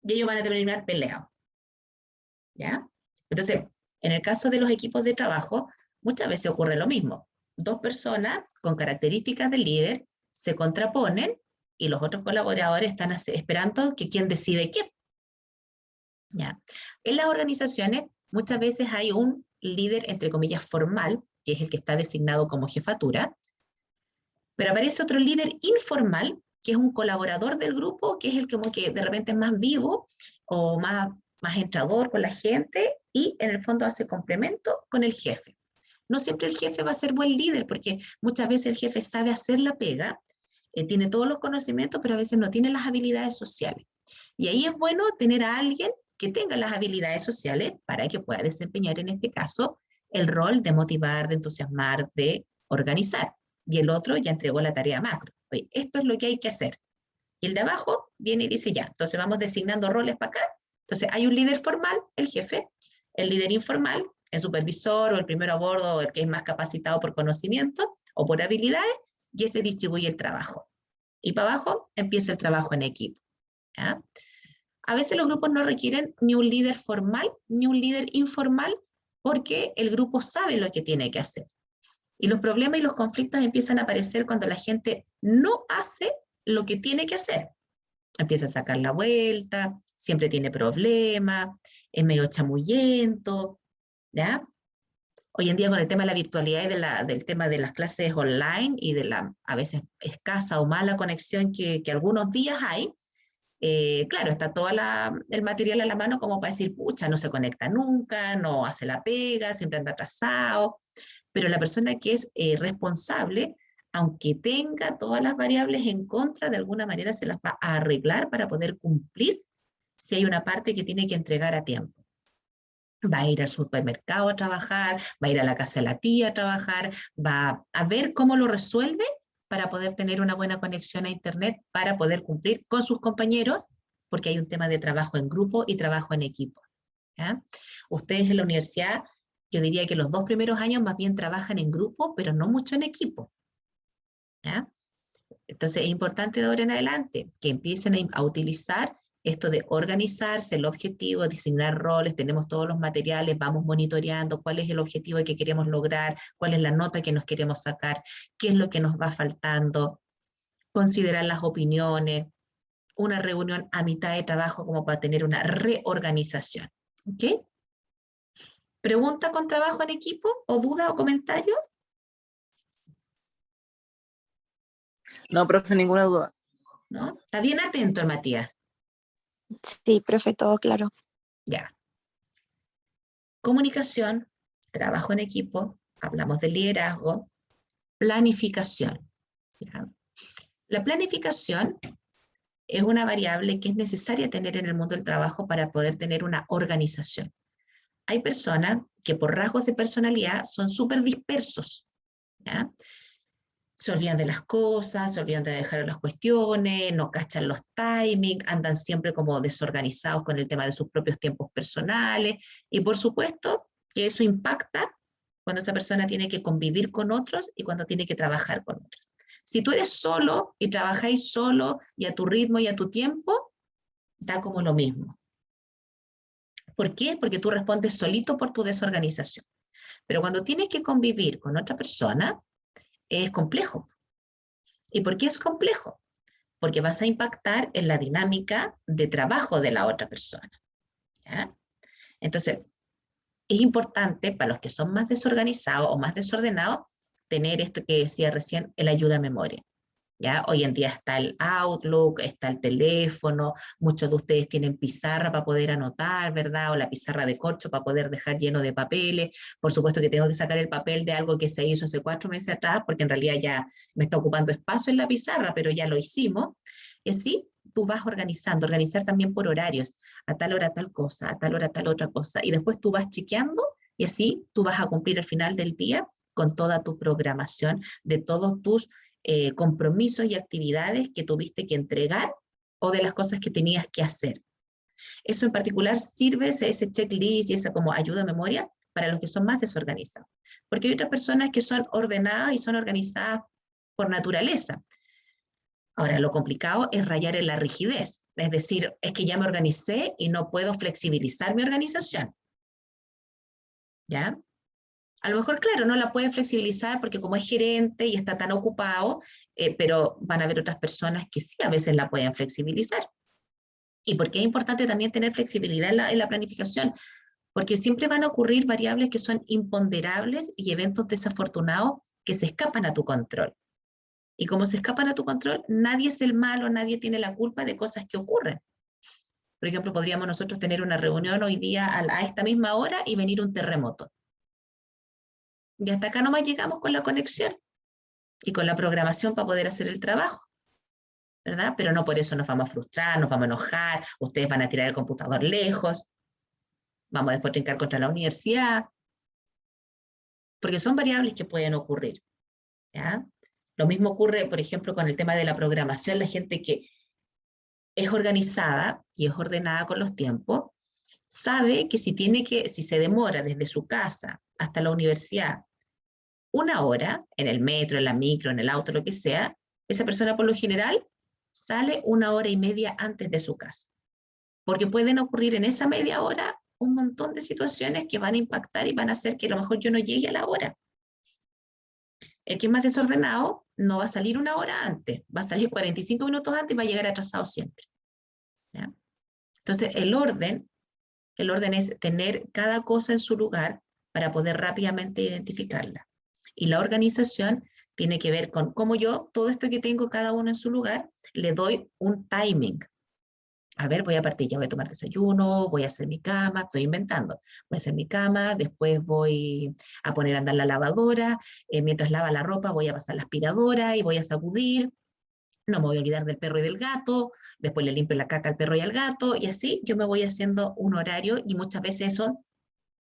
Y ellos van a terminar peleados. ¿Ya? Entonces, en el caso de los equipos de trabajo, muchas veces ocurre lo mismo. 2 personas con características de líder se contraponen y los otros colaboradores están esperando que quién decide qué. ¿Ya? En las organizaciones muchas veces hay un líder, entre comillas, formal, que es el que está designado como jefatura, pero aparece otro líder informal, que es un colaborador del grupo, que es el como que de repente es más vivo o más entrador con la gente y en el fondo hace complemento con el jefe. No siempre el jefe va a ser buen líder porque muchas veces el jefe sabe hacer la pega, tiene todos los conocimientos, pero a veces no tiene las habilidades sociales. Y ahí es bueno tener a alguien que tenga las habilidades sociales para que pueda desempeñar en este caso el rol de motivar, de entusiasmar, de organizar. Y el otro ya entregó la tarea macro. Oye, esto es lo que hay que hacer. Y el de abajo viene y dice ya, entonces vamos designando roles para acá. Entonces hay un líder formal, el jefe, el líder informal, el supervisor o el primero a bordo, el que es más capacitado por conocimiento o por habilidades, y ese distribuye el trabajo. Y para abajo empieza el trabajo en equipo. ¿Ya? A veces los grupos no requieren ni un líder formal ni un líder informal porque el grupo sabe lo que tiene que hacer. Y los problemas y los conflictos empiezan a aparecer cuando la gente no hace lo que tiene que hacer. Empieza a sacar la vuelta, siempre tiene problemas, es medio chamullento, ¿ya? Hoy en día con el tema de la virtualidad y del tema de las clases online y de la a veces escasa o mala conexión que algunos días hay, claro, está todo el material a la mano como para decir, pucha, no se conecta nunca, no hace la pega, siempre anda atrasado. pero la persona que es responsable, aunque tenga todas las variables en contra, de alguna manera se las va a arreglar para poder cumplir si hay una parte que tiene que entregar a tiempo. Va a ir al supermercado a trabajar, va a ir a la casa de la tía a trabajar, va a ver cómo lo resuelve para poder tener una buena conexión a Internet, para poder cumplir con sus compañeros, porque hay un tema de trabajo en grupo y trabajo en equipo. ¿Ya? Ustedes en la universidad, yo diría que los 2 primeros años más bien trabajan en grupo, pero no mucho en equipo. ¿Ya? Entonces es importante de ahora en adelante que empiecen a utilizar esto de organizarse, el objetivo, designar roles, tenemos todos los materiales, vamos monitoreando cuál es el objetivo que queremos lograr, cuál es la nota que nos queremos sacar, qué es lo que nos va faltando, considerar las opiniones, una reunión a mitad de trabajo como para tener una reorganización. ¿Ok? ¿Pregunta con trabajo en equipo o duda o comentario? No, profe, ninguna duda. ¿No? Está bien atento el Matías. Sí, profe, todo claro. Ya. Comunicación, trabajo en equipo, hablamos de liderazgo, planificación. ¿Ya? La planificación es una variable que es necesaria tener en el mundo del trabajo para poder tener una organización. Hay personas que por rasgos de personalidad son súper dispersos. ¿Ya? Se olvidan de las cosas, se olvidan de dejar las cuestiones, no cachan los timings, andan siempre como desorganizados con el tema de sus propios tiempos personales, y por supuesto que eso impacta cuando esa persona tiene que convivir con otros y cuando tiene que trabajar con otros. Si tú eres solo y trabajáis solo y a tu ritmo y a tu tiempo, da como lo mismo. ¿Por qué? Porque tú respondes solito por tu desorganización. Pero cuando tienes que convivir con otra persona, es complejo. ¿Y por qué es complejo? Porque vas a impactar en la dinámica de trabajo de la otra persona. ¿Ya? Entonces, es importante para los que son más desorganizados o más desordenados tener esto que decía recién, el ayuda a memoria. ¿Ya? Hoy en día está el Outlook, está el teléfono, muchos de ustedes tienen pizarra para poder anotar, ¿verdad? O la pizarra de corcho para poder dejar lleno de papeles. Por supuesto que tengo que sacar el papel de algo que se hizo hace 4 meses atrás, porque en realidad ya me está ocupando espacio en la pizarra, pero ya lo hicimos. Y así tú vas organizando, organizar también por horarios, a tal hora tal cosa, a tal hora tal otra cosa, y después tú vas chequeando y así tú vas a cumplir al final del día con toda tu programación de todos tus compromisos y actividades que tuviste que entregar o de las cosas que tenías que hacer. Eso en particular sirve, ese checklist y esa como ayuda a memoria, para los que son más desorganizados. Porque hay otras personas que son ordenadas y son organizadas por naturaleza. Ahora, lo complicado es rayar en la rigidez. Es decir, es que ya me organicé y no puedo flexibilizar mi organización. ¿Ya? A lo mejor, claro, no la puede flexibilizar porque como es gerente y está tan ocupado, pero van a haber otras personas que sí a veces la pueden flexibilizar. ¿Y por qué es importante también tener flexibilidad en la planificación? Porque siempre van a ocurrir variables que son imponderables y eventos desafortunados que se escapan a tu control. Y como se escapan a tu control, nadie es el malo, nadie tiene la culpa de cosas que ocurren. Por ejemplo, podríamos nosotros tener una reunión hoy día a esta misma hora y venir un terremoto. Y hasta acá nomás llegamos con la conexión y con la programación para poder hacer el trabajo, ¿verdad? Pero no por eso nos vamos a frustrar, nos vamos a enojar, ustedes van a tirar el computador lejos, vamos a después trincar contra la universidad, porque son variables que pueden ocurrir, ¿ya? Lo mismo ocurre, por ejemplo, con el tema de la programación, la gente que es organizada y es ordenada con los tiempos, sabe que si se demora desde su casa hasta la universidad 1 hora, en el metro, en la micro, en el auto, lo que sea, esa persona por lo general sale 1 hora y media antes de su casa. Porque pueden ocurrir en esa media hora un montón de situaciones que van a impactar y van a hacer que a lo mejor yo no llegue a la hora. El que es más desordenado no va a salir 1 hora antes, va a salir 45 minutos antes y va a llegar atrasado siempre. ¿Ya? Entonces, el orden es tener cada cosa en su lugar para poder rápidamente identificarla. Y la organización tiene que ver con cómo yo, todo esto que tengo cada uno en su lugar, le doy un timing. A ver, voy a partir, ya voy a tomar desayuno, voy a hacer mi cama, estoy inventando. Voy a hacer mi cama, después voy a poner a andar la lavadora, mientras lava la ropa voy a pasar la aspiradora y voy a sacudir. No me voy a olvidar del perro y del gato, después le limpio la caca al perro y al gato, y así yo me voy haciendo un horario y muchas veces eso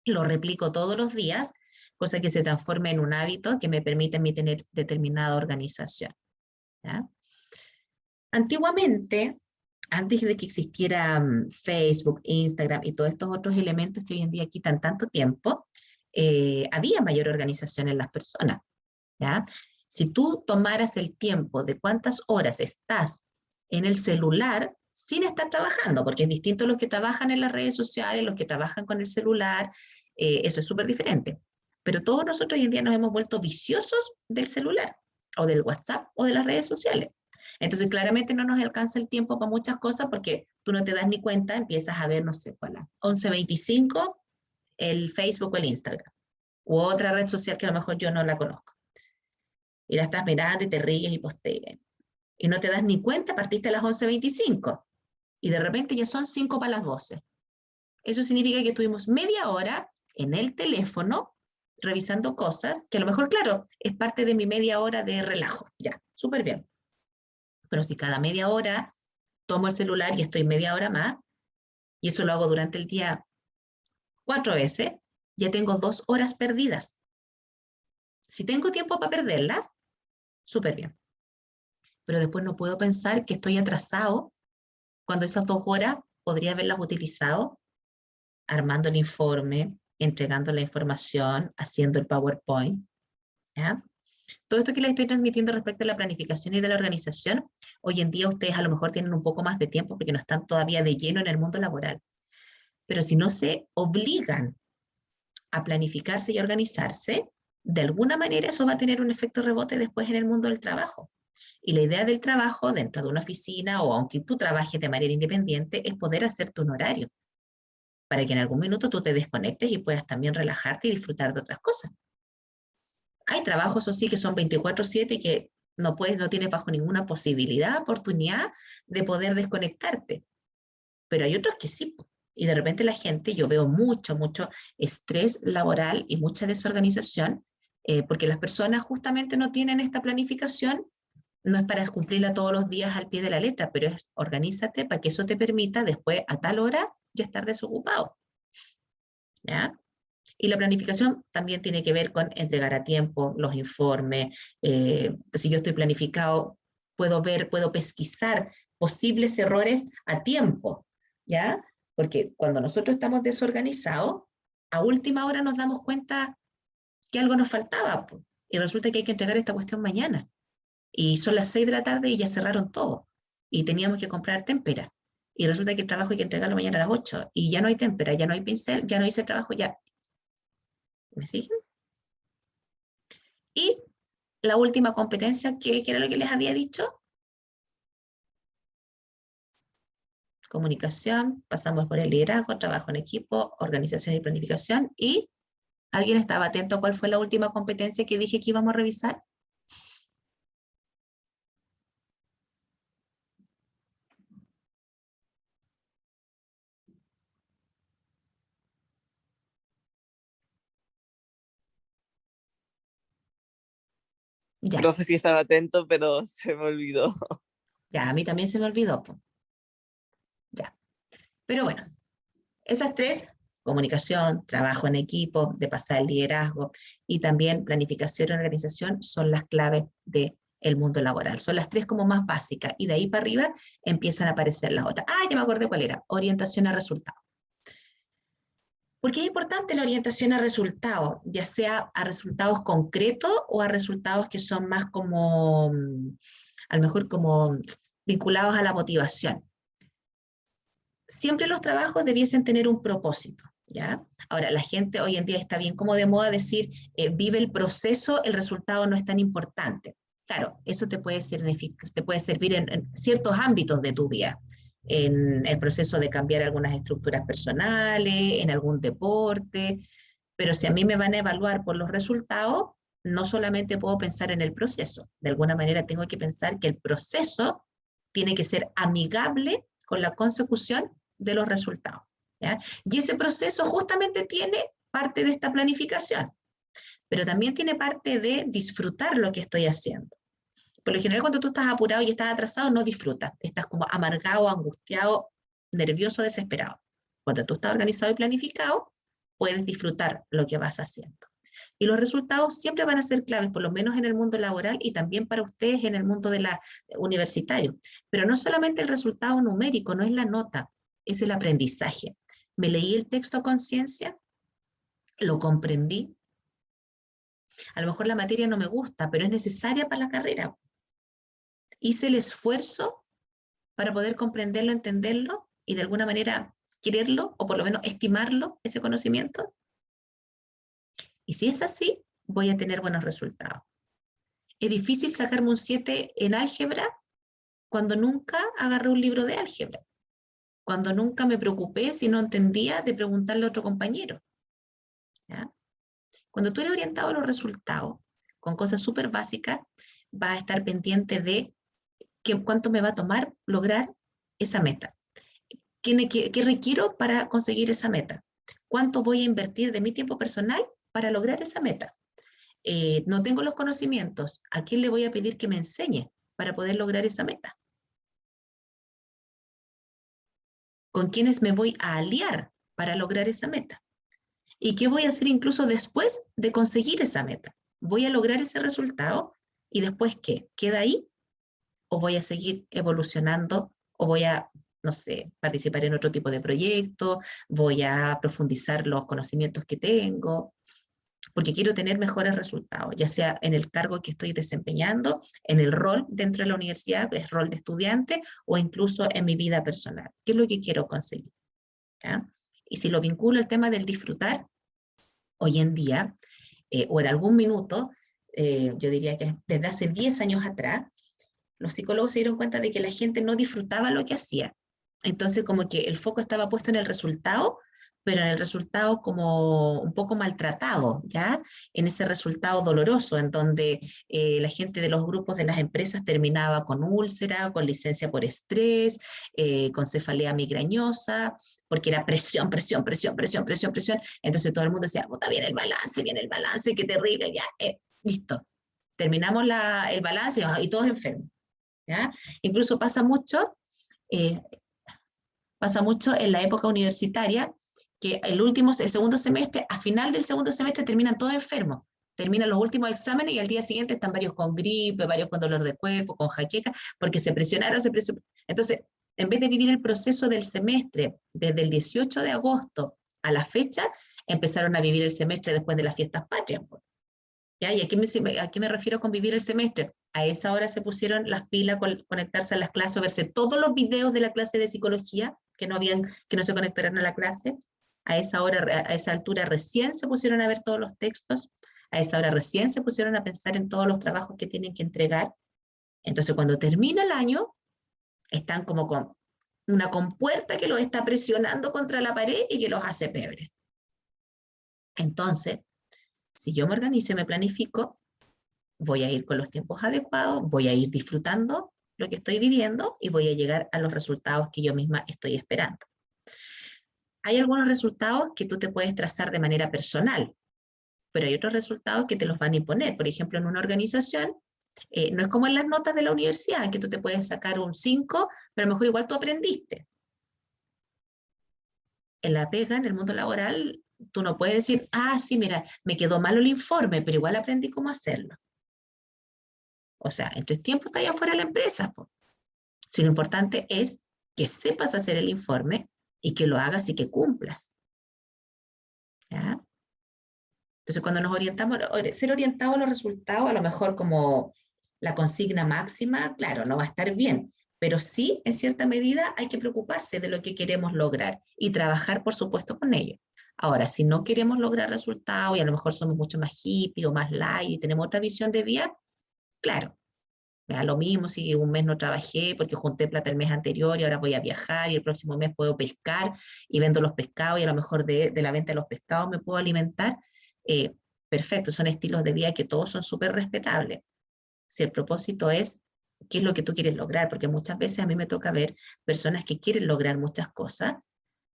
lo replico todos los días, cosa que se transforma en un hábito que me permite a mí tener determinada organización. ¿Ya? Antiguamente, antes de que existiera Facebook, Instagram y todos estos otros elementos que hoy en día quitan tanto tiempo, había mayor organización en las personas. ¿Ya? Si tú tomaras el tiempo de cuántas horas estás en el celular sin estar trabajando, porque es distinto los que trabajan en las redes sociales, los que trabajan con el celular, eso es súper diferente. Pero todos nosotros hoy en día nos hemos vuelto viciosos del celular, o del WhatsApp, o de las redes sociales. Entonces, claramente no nos alcanza el tiempo para muchas cosas porque tú no te das ni cuenta, empiezas a ver, no sé, a las 11:25 el Facebook o el Instagram, u otra red social que a lo mejor yo no la conozco. Y la estás mirando y te ríes y posteas. Y no te das ni cuenta, partiste a las 11:25 y de repente ya son 5 para las 12. Eso significa que estuvimos media hora en el teléfono revisando cosas que a lo mejor, claro, es parte de mi media hora de relajo. Ya, súper bien. Pero si cada media hora tomo el celular y estoy media hora más, y eso lo hago durante el día 4 veces, ya tengo 2 horas perdidas. Si tengo tiempo para perderlas, súper bien. Pero después no puedo pensar que estoy atrasado cuando esas 2 horas podría haberlas utilizado armando el informe, entregando la información, haciendo el PowerPoint. ¿Ya? Todo esto que les estoy transmitiendo respecto a la planificación y de la organización, hoy en día ustedes a lo mejor tienen un poco más de tiempo porque no están todavía de lleno en el mundo laboral. Pero si no se obligan a planificarse y organizarse, de alguna manera eso va a tener un efecto rebote después en el mundo del trabajo. Y la idea del trabajo dentro de una oficina o aunque tú trabajes de manera independiente es poder hacerte un horario para que en algún minuto tú te desconectes y puedas también relajarte y disfrutar de otras cosas. Hay trabajos, o sí, que son 24/7 y que no tienes bajo ninguna posibilidad, oportunidad de poder desconectarte. Pero hay otros que sí. Y de repente la gente, yo veo mucho estrés laboral y mucha desorganización, porque las personas justamente no tienen esta planificación. No es para cumplirla todos los días al pie de la letra, pero es organízate para que eso te permita después a tal hora ya estar desocupado. ¿Ya? Y la planificación también tiene que ver con entregar a tiempo los informes. Si yo estoy planificado, puedo pesquisar posibles errores a tiempo, ¿ya? Porque cuando nosotros estamos desorganizados, a última hora nos damos cuenta que algo nos faltaba, pues, y resulta que hay que entregar esta cuestión mañana. Y son las 6 de la tarde y ya cerraron todo. Y teníamos que comprar témpera. Y resulta que el trabajo hay que entregarlo mañana a las 8. Y ya no hay témpera, ya no hay pincel, ya no hice el trabajo, ya. ¿Me siguen? Y la última competencia, que era lo que les había dicho. Comunicación, pasamos por el liderazgo, trabajo en equipo, organización y planificación. ¿Y alguien estaba atento a cuál fue la última competencia que dije que íbamos a revisar? Ya. Profe, sí estaba atento, pero se me olvidó. Ya, a mí también se me olvidó. Ya. Pero bueno, esas 3, comunicación, trabajo en equipo, de pasar el liderazgo y también planificación y organización, son las claves del mundo laboral. Son las 3 como más básicas y de ahí para arriba empiezan a aparecer las otras. Ah, ya me acordé cuál era, orientación a resultados. ¿Por qué es importante la orientación a resultados? Ya sea a resultados concretos o a resultados que son más como, a lo mejor como vinculados a la motivación. Siempre los trabajos debiesen tener un propósito, ¿ya? Ahora, la gente hoy en día está bien como de moda decir, vive el proceso, el resultado no es tan importante. Claro, eso te puede servir en ciertos ámbitos de tu vida, en el proceso de cambiar algunas estructuras personales, en algún deporte, pero si a mí me van a evaluar por los resultados, no solamente puedo pensar en el proceso, de alguna manera tengo que pensar que el proceso tiene que ser amigable con la consecución de los resultados, ¿ya? Y ese proceso justamente tiene parte de esta planificación, pero también tiene parte de disfrutar lo que estoy haciendo. Por lo general, cuando tú estás apurado y estás atrasado, no disfrutas, estás como amargado, angustiado, nervioso, desesperado. Cuando tú estás organizado y planificado, puedes disfrutar lo que vas haciendo. Y los resultados siempre van a ser claves, por lo menos en el mundo laboral y también para ustedes en el mundo universitario. Pero no solamente el resultado numérico, no es la nota, es el aprendizaje. Me leí el texto a conciencia, lo comprendí. A lo mejor la materia no me gusta, pero es necesaria para la carrera. Hice el esfuerzo para poder comprenderlo, entenderlo y de alguna manera quererlo o por lo menos estimarlo, ese conocimiento. Y si es así, voy a tener buenos resultados. Es difícil sacarme un 7 en álgebra cuando nunca agarré un libro de álgebra, cuando nunca me preocupé si no entendía de preguntarle a otro compañero. ¿Ya? Cuando tú eres orientado a los resultados, con cosas súper básicas, vas a estar pendiente de cuánto me va a tomar lograr esa meta. ¿Qué requiero para conseguir esa meta? ¿Cuánto voy a invertir de mi tiempo personal para lograr esa meta? No tengo los conocimientos, ¿a quién le voy a pedir que me enseñe para poder lograr esa meta? ¿Con quiénes me voy a aliar para lograr esa meta? ¿Y qué voy a hacer incluso después de conseguir esa meta? ¿Voy a lograr ese resultado y después qué? ¿Queda ahí? ¿O voy a seguir evolucionando? ¿O voy a, no sé, participar en otro tipo de proyecto? ¿Voy a profundizar los conocimientos que tengo? Porque quiero tener mejores resultados, ya sea en el cargo que estoy desempeñando, en el rol dentro de la universidad, que es rol de estudiante, o incluso en mi vida personal. ¿Qué es lo que quiero conseguir? ¿Ya? Y si lo vinculo al tema del disfrutar, hoy en día, o en algún minuto, yo diría que desde hace 10 años atrás, los psicólogos se dieron cuenta de que la gente no disfrutaba lo que hacía. Entonces, como que el foco estaba puesto en el resultado, pero en el resultado como un poco maltratado, ¿ya? En ese resultado doloroso, en donde la gente de los grupos de las empresas terminaba con úlcera, con licencia por estrés, con cefalea migrañosa, porque era presión, presión, presión, presión, presión, presión. Entonces todo el mundo decía, puta, viene el balance, qué terrible, ya, listo. Terminamos el balance y todos enfermos, ¿ya? Incluso pasa mucho en la época universitaria, que el segundo semestre, a final del segundo semestre terminan todos enfermos, terminan los últimos exámenes y al día siguiente están varios con gripe, varios con dolor de cuerpo, con jaqueca, porque se presionaron. Entonces, en vez de vivir el proceso del semestre desde el 18 de agosto a la fecha, empezaron a vivir el semestre después de las fiestas patrias. ¿Ya? ¿Y a qué me refiero con vivir el semestre? A esa hora se pusieron las pilas, conectarse a las clases, verse todos los videos de la clase de psicología que no se conectaron a la clase. A esa hora, a esa altura recién se pusieron a ver todos los textos. A esa hora recién se pusieron a pensar en todos los trabajos que tienen que entregar. Entonces, cuando termina el año, están como con una compuerta que los está presionando contra la pared y que los hace pebre. Entonces, si yo me organizo y me planifico, voy a ir con los tiempos adecuados, voy a ir disfrutando lo que estoy viviendo y voy a llegar a los resultados que yo misma estoy esperando. Hay algunos resultados que tú te puedes trazar de manera personal, pero hay otros resultados que te los van a imponer. Por ejemplo, en una organización, no es como en las notas de la universidad, que tú te puedes sacar un 5, pero a lo mejor igual tú aprendiste. En la pega, en el mundo laboral, tú no puedes decir, sí, mira, me quedó malo el informe, pero igual aprendí cómo hacerlo. O sea, en 3 tiempos está allá afuera de la empresa. Si lo importante es que sepas hacer el informe y que lo hagas y que cumplas. ¿Ya? Entonces, cuando nos orientamos, ser orientados a los resultados, a lo mejor como la consigna máxima, claro, no va a estar bien, pero sí, en cierta medida, hay que preocuparse de lo que queremos lograr y trabajar, por supuesto, con ello. Ahora, si no queremos lograr resultados y a lo mejor somos mucho más hippie o más light y tenemos otra visión de vida, claro, me da lo mismo si un mes no trabajé porque junté plata el mes anterior y ahora voy a viajar y el próximo mes puedo pescar y vendo los pescados y a lo mejor de la venta de los pescados me puedo alimentar. Perfecto, son estilos de vida que todos son súper respetables. Si el propósito es qué es lo que tú quieres lograr, porque muchas veces a mí me toca ver personas que quieren lograr muchas cosas,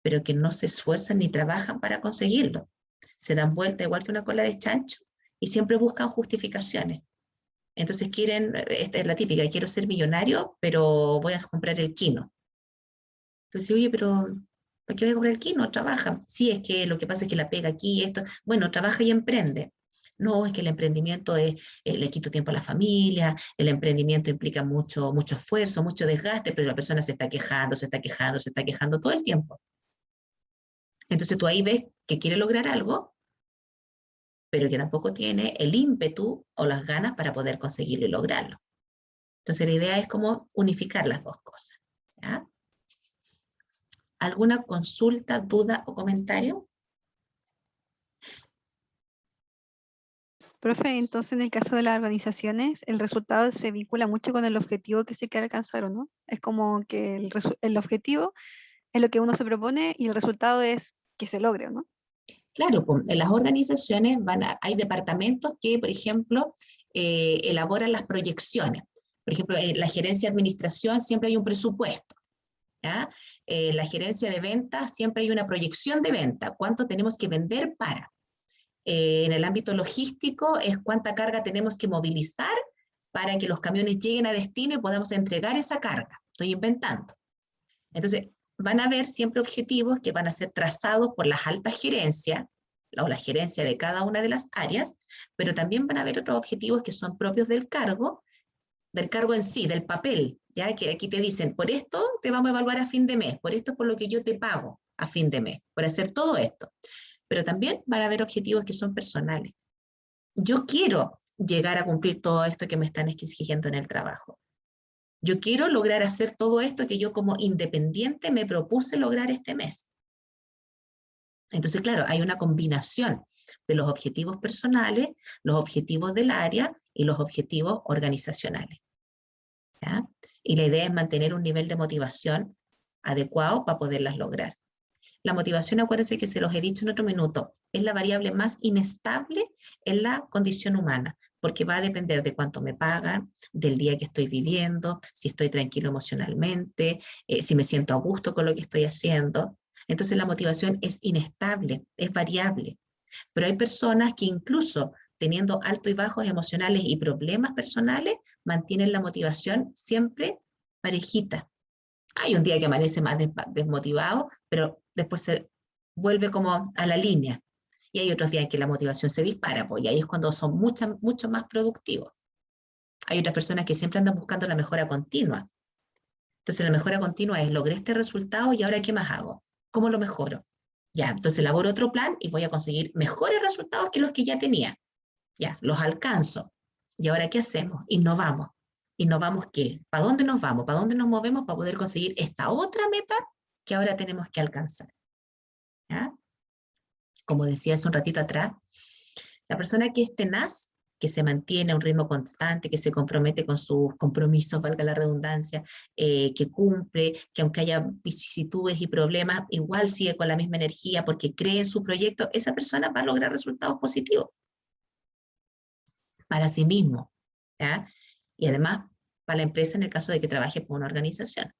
pero que no se esfuerzan ni trabajan para conseguirlo. Se dan vuelta igual que una cola de chancho y siempre buscan justificaciones. Entonces quieren, esta es la típica, quiero ser millonario, pero voy a comprar el Kino. Entonces, oye, pero ¿para qué voy a comprar el Kino? Trabaja. Sí, es que lo que pasa es que la pega aquí, esto. Bueno, trabaja y emprende. No, es que el emprendimiento le quita tiempo a la familia, el emprendimiento implica mucho esfuerzo, mucho desgaste, pero la persona se está quejando, se está quejando, se está quejando todo el tiempo. Entonces tú ahí ves que quiere lograr algo, pero que tampoco tiene el ímpetu o las ganas para poder conseguirlo y lograrlo. Entonces la idea es como unificar las dos cosas. ¿Ya? ¿Alguna consulta, duda o comentario? Profe, entonces en el caso de las organizaciones, el resultado se vincula mucho con el objetivo que se quiere alcanzar, ¿o no? Es como que el objetivo es lo que uno se propone y el resultado es que se logre, ¿o no? Claro, pues, en las organizaciones hay departamentos que, por ejemplo, elaboran las proyecciones. Por ejemplo, en la gerencia de administración siempre hay un presupuesto. ¿Ya? La gerencia de ventas siempre hay una proyección de venta. ¿Cuánto tenemos que vender para? En el ámbito logístico es cuánta carga tenemos que movilizar para que los camiones lleguen a destino y podamos entregar esa carga. Estoy inventando. Entonces, van a haber siempre objetivos que van a ser trazados por las altas gerencias, o la gerencia de cada una de las áreas, pero también van a haber otros objetivos que son propios del cargo en sí, del papel, ya que aquí te dicen, por esto te vamos a evaluar a fin de mes, por esto es por lo que yo te pago a fin de mes, por hacer todo esto. Pero también van a haber objetivos que son personales. Yo quiero llegar a cumplir todo esto que me están exigiendo en el trabajo. Yo quiero lograr hacer todo esto que yo como independiente me propuse lograr este mes. Entonces, claro, hay una combinación de los objetivos personales, los objetivos del área y los objetivos organizacionales. ¿Ya? Y la idea es mantener un nivel de motivación adecuado para poderlas lograr. La motivación, acuérdense que se los he dicho en otro minuto, es la variable más inestable en la condición humana, porque va a depender de cuánto me pagan, del día que estoy viviendo, si estoy tranquilo emocionalmente, si me siento a gusto con lo que estoy haciendo. Entonces la motivación es inestable, es variable. Pero hay personas que incluso teniendo altos y bajos emocionales y problemas personales, mantienen la motivación siempre parejita. Hay un día que amanece más desmotivado, pero después se vuelve como a la línea. Y hay otros días en que la motivación se dispara, pues, y ahí es cuando son mucho más productivos. Hay otras personas que siempre andan buscando la mejora continua. Entonces la mejora continua es, logré este resultado y ahora ¿qué más hago? ¿Cómo lo mejoro? Ya, entonces elaboro otro plan y voy a conseguir mejores resultados que los que ya tenía. Ya, los alcanzo. ¿Y ahora qué hacemos? Innovamos. ¿Innovamos qué? ¿Para dónde nos vamos? ¿Para dónde nos movemos para poder conseguir esta otra meta que ahora tenemos que alcanzar? ¿Ya? Como decía hace un ratito atrás, la persona que es tenaz, que se mantiene a un ritmo constante, que se compromete con sus compromisos, valga la redundancia, que cumple, que aunque haya vicisitudes y problemas, igual sigue con la misma energía porque cree en su proyecto, esa persona va a lograr resultados positivos para sí mismo, ¿ya? Y además para la empresa en el caso de que trabaje por una organización.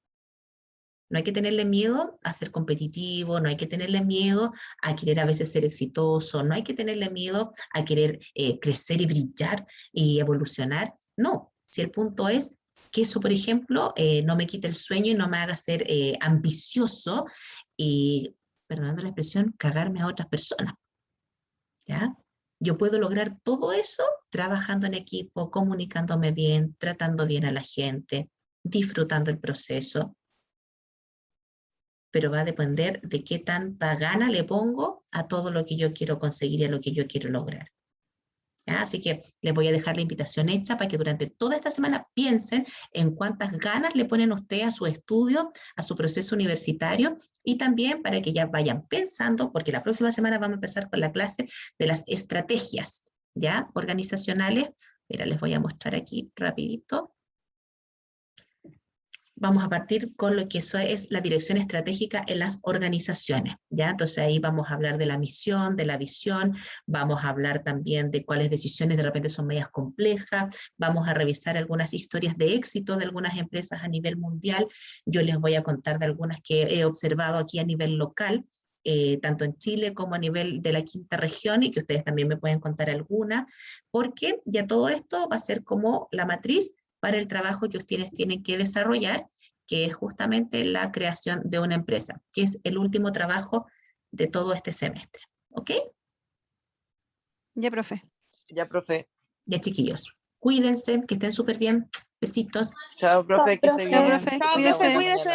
No hay que tenerle miedo a ser competitivo, no hay que tenerle miedo a querer a veces ser exitoso, no hay que tenerle miedo a querer crecer y brillar y evolucionar. No, si el punto es que eso, por ejemplo, no me quite el sueño y no me haga ser ambicioso y, perdonando la expresión, cagarme a otras personas. ¿Ya? Yo puedo lograr todo eso trabajando en equipo, comunicándome bien, tratando bien a la gente, disfrutando el proceso, pero va a depender de qué tanta gana le pongo a todo lo que yo quiero conseguir y a lo que yo quiero lograr. ¿Ya? Así que les voy a dejar la invitación hecha para que durante toda esta semana piensen en cuántas ganas le ponen ustedes a su estudio, a su proceso universitario, y también para que ya vayan pensando, porque la próxima semana vamos a empezar con la clase de las estrategias, ¿ya? Organizacionales. Mira, les voy a mostrar aquí rapidito. vamos a partir con lo que eso es la dirección estratégica en las organizaciones, ¿ya? Entonces ahí vamos a hablar de la misión, de la visión, vamos a hablar también de cuáles decisiones de repente son medias complejas, vamos a revisar algunas historias de éxito de algunas empresas a nivel mundial. Yo les voy a contar de algunas que he observado aquí a nivel local, tanto en Chile como a nivel de la quinta región, y que ustedes también me pueden contar alguna, porque ya todo esto va a ser como la matriz para el trabajo que ustedes tienen que desarrollar, que es justamente la creación de una empresa, que es el último trabajo de todo este semestre. ¿Ok? Ya, profe. Ya, profe. Ya, chiquillos. Cuídense, que estén súper bien. Besitos. Chao, profe, que esté profe. bien. Chao, profe. Chao, Cuídese. profe, cuídese.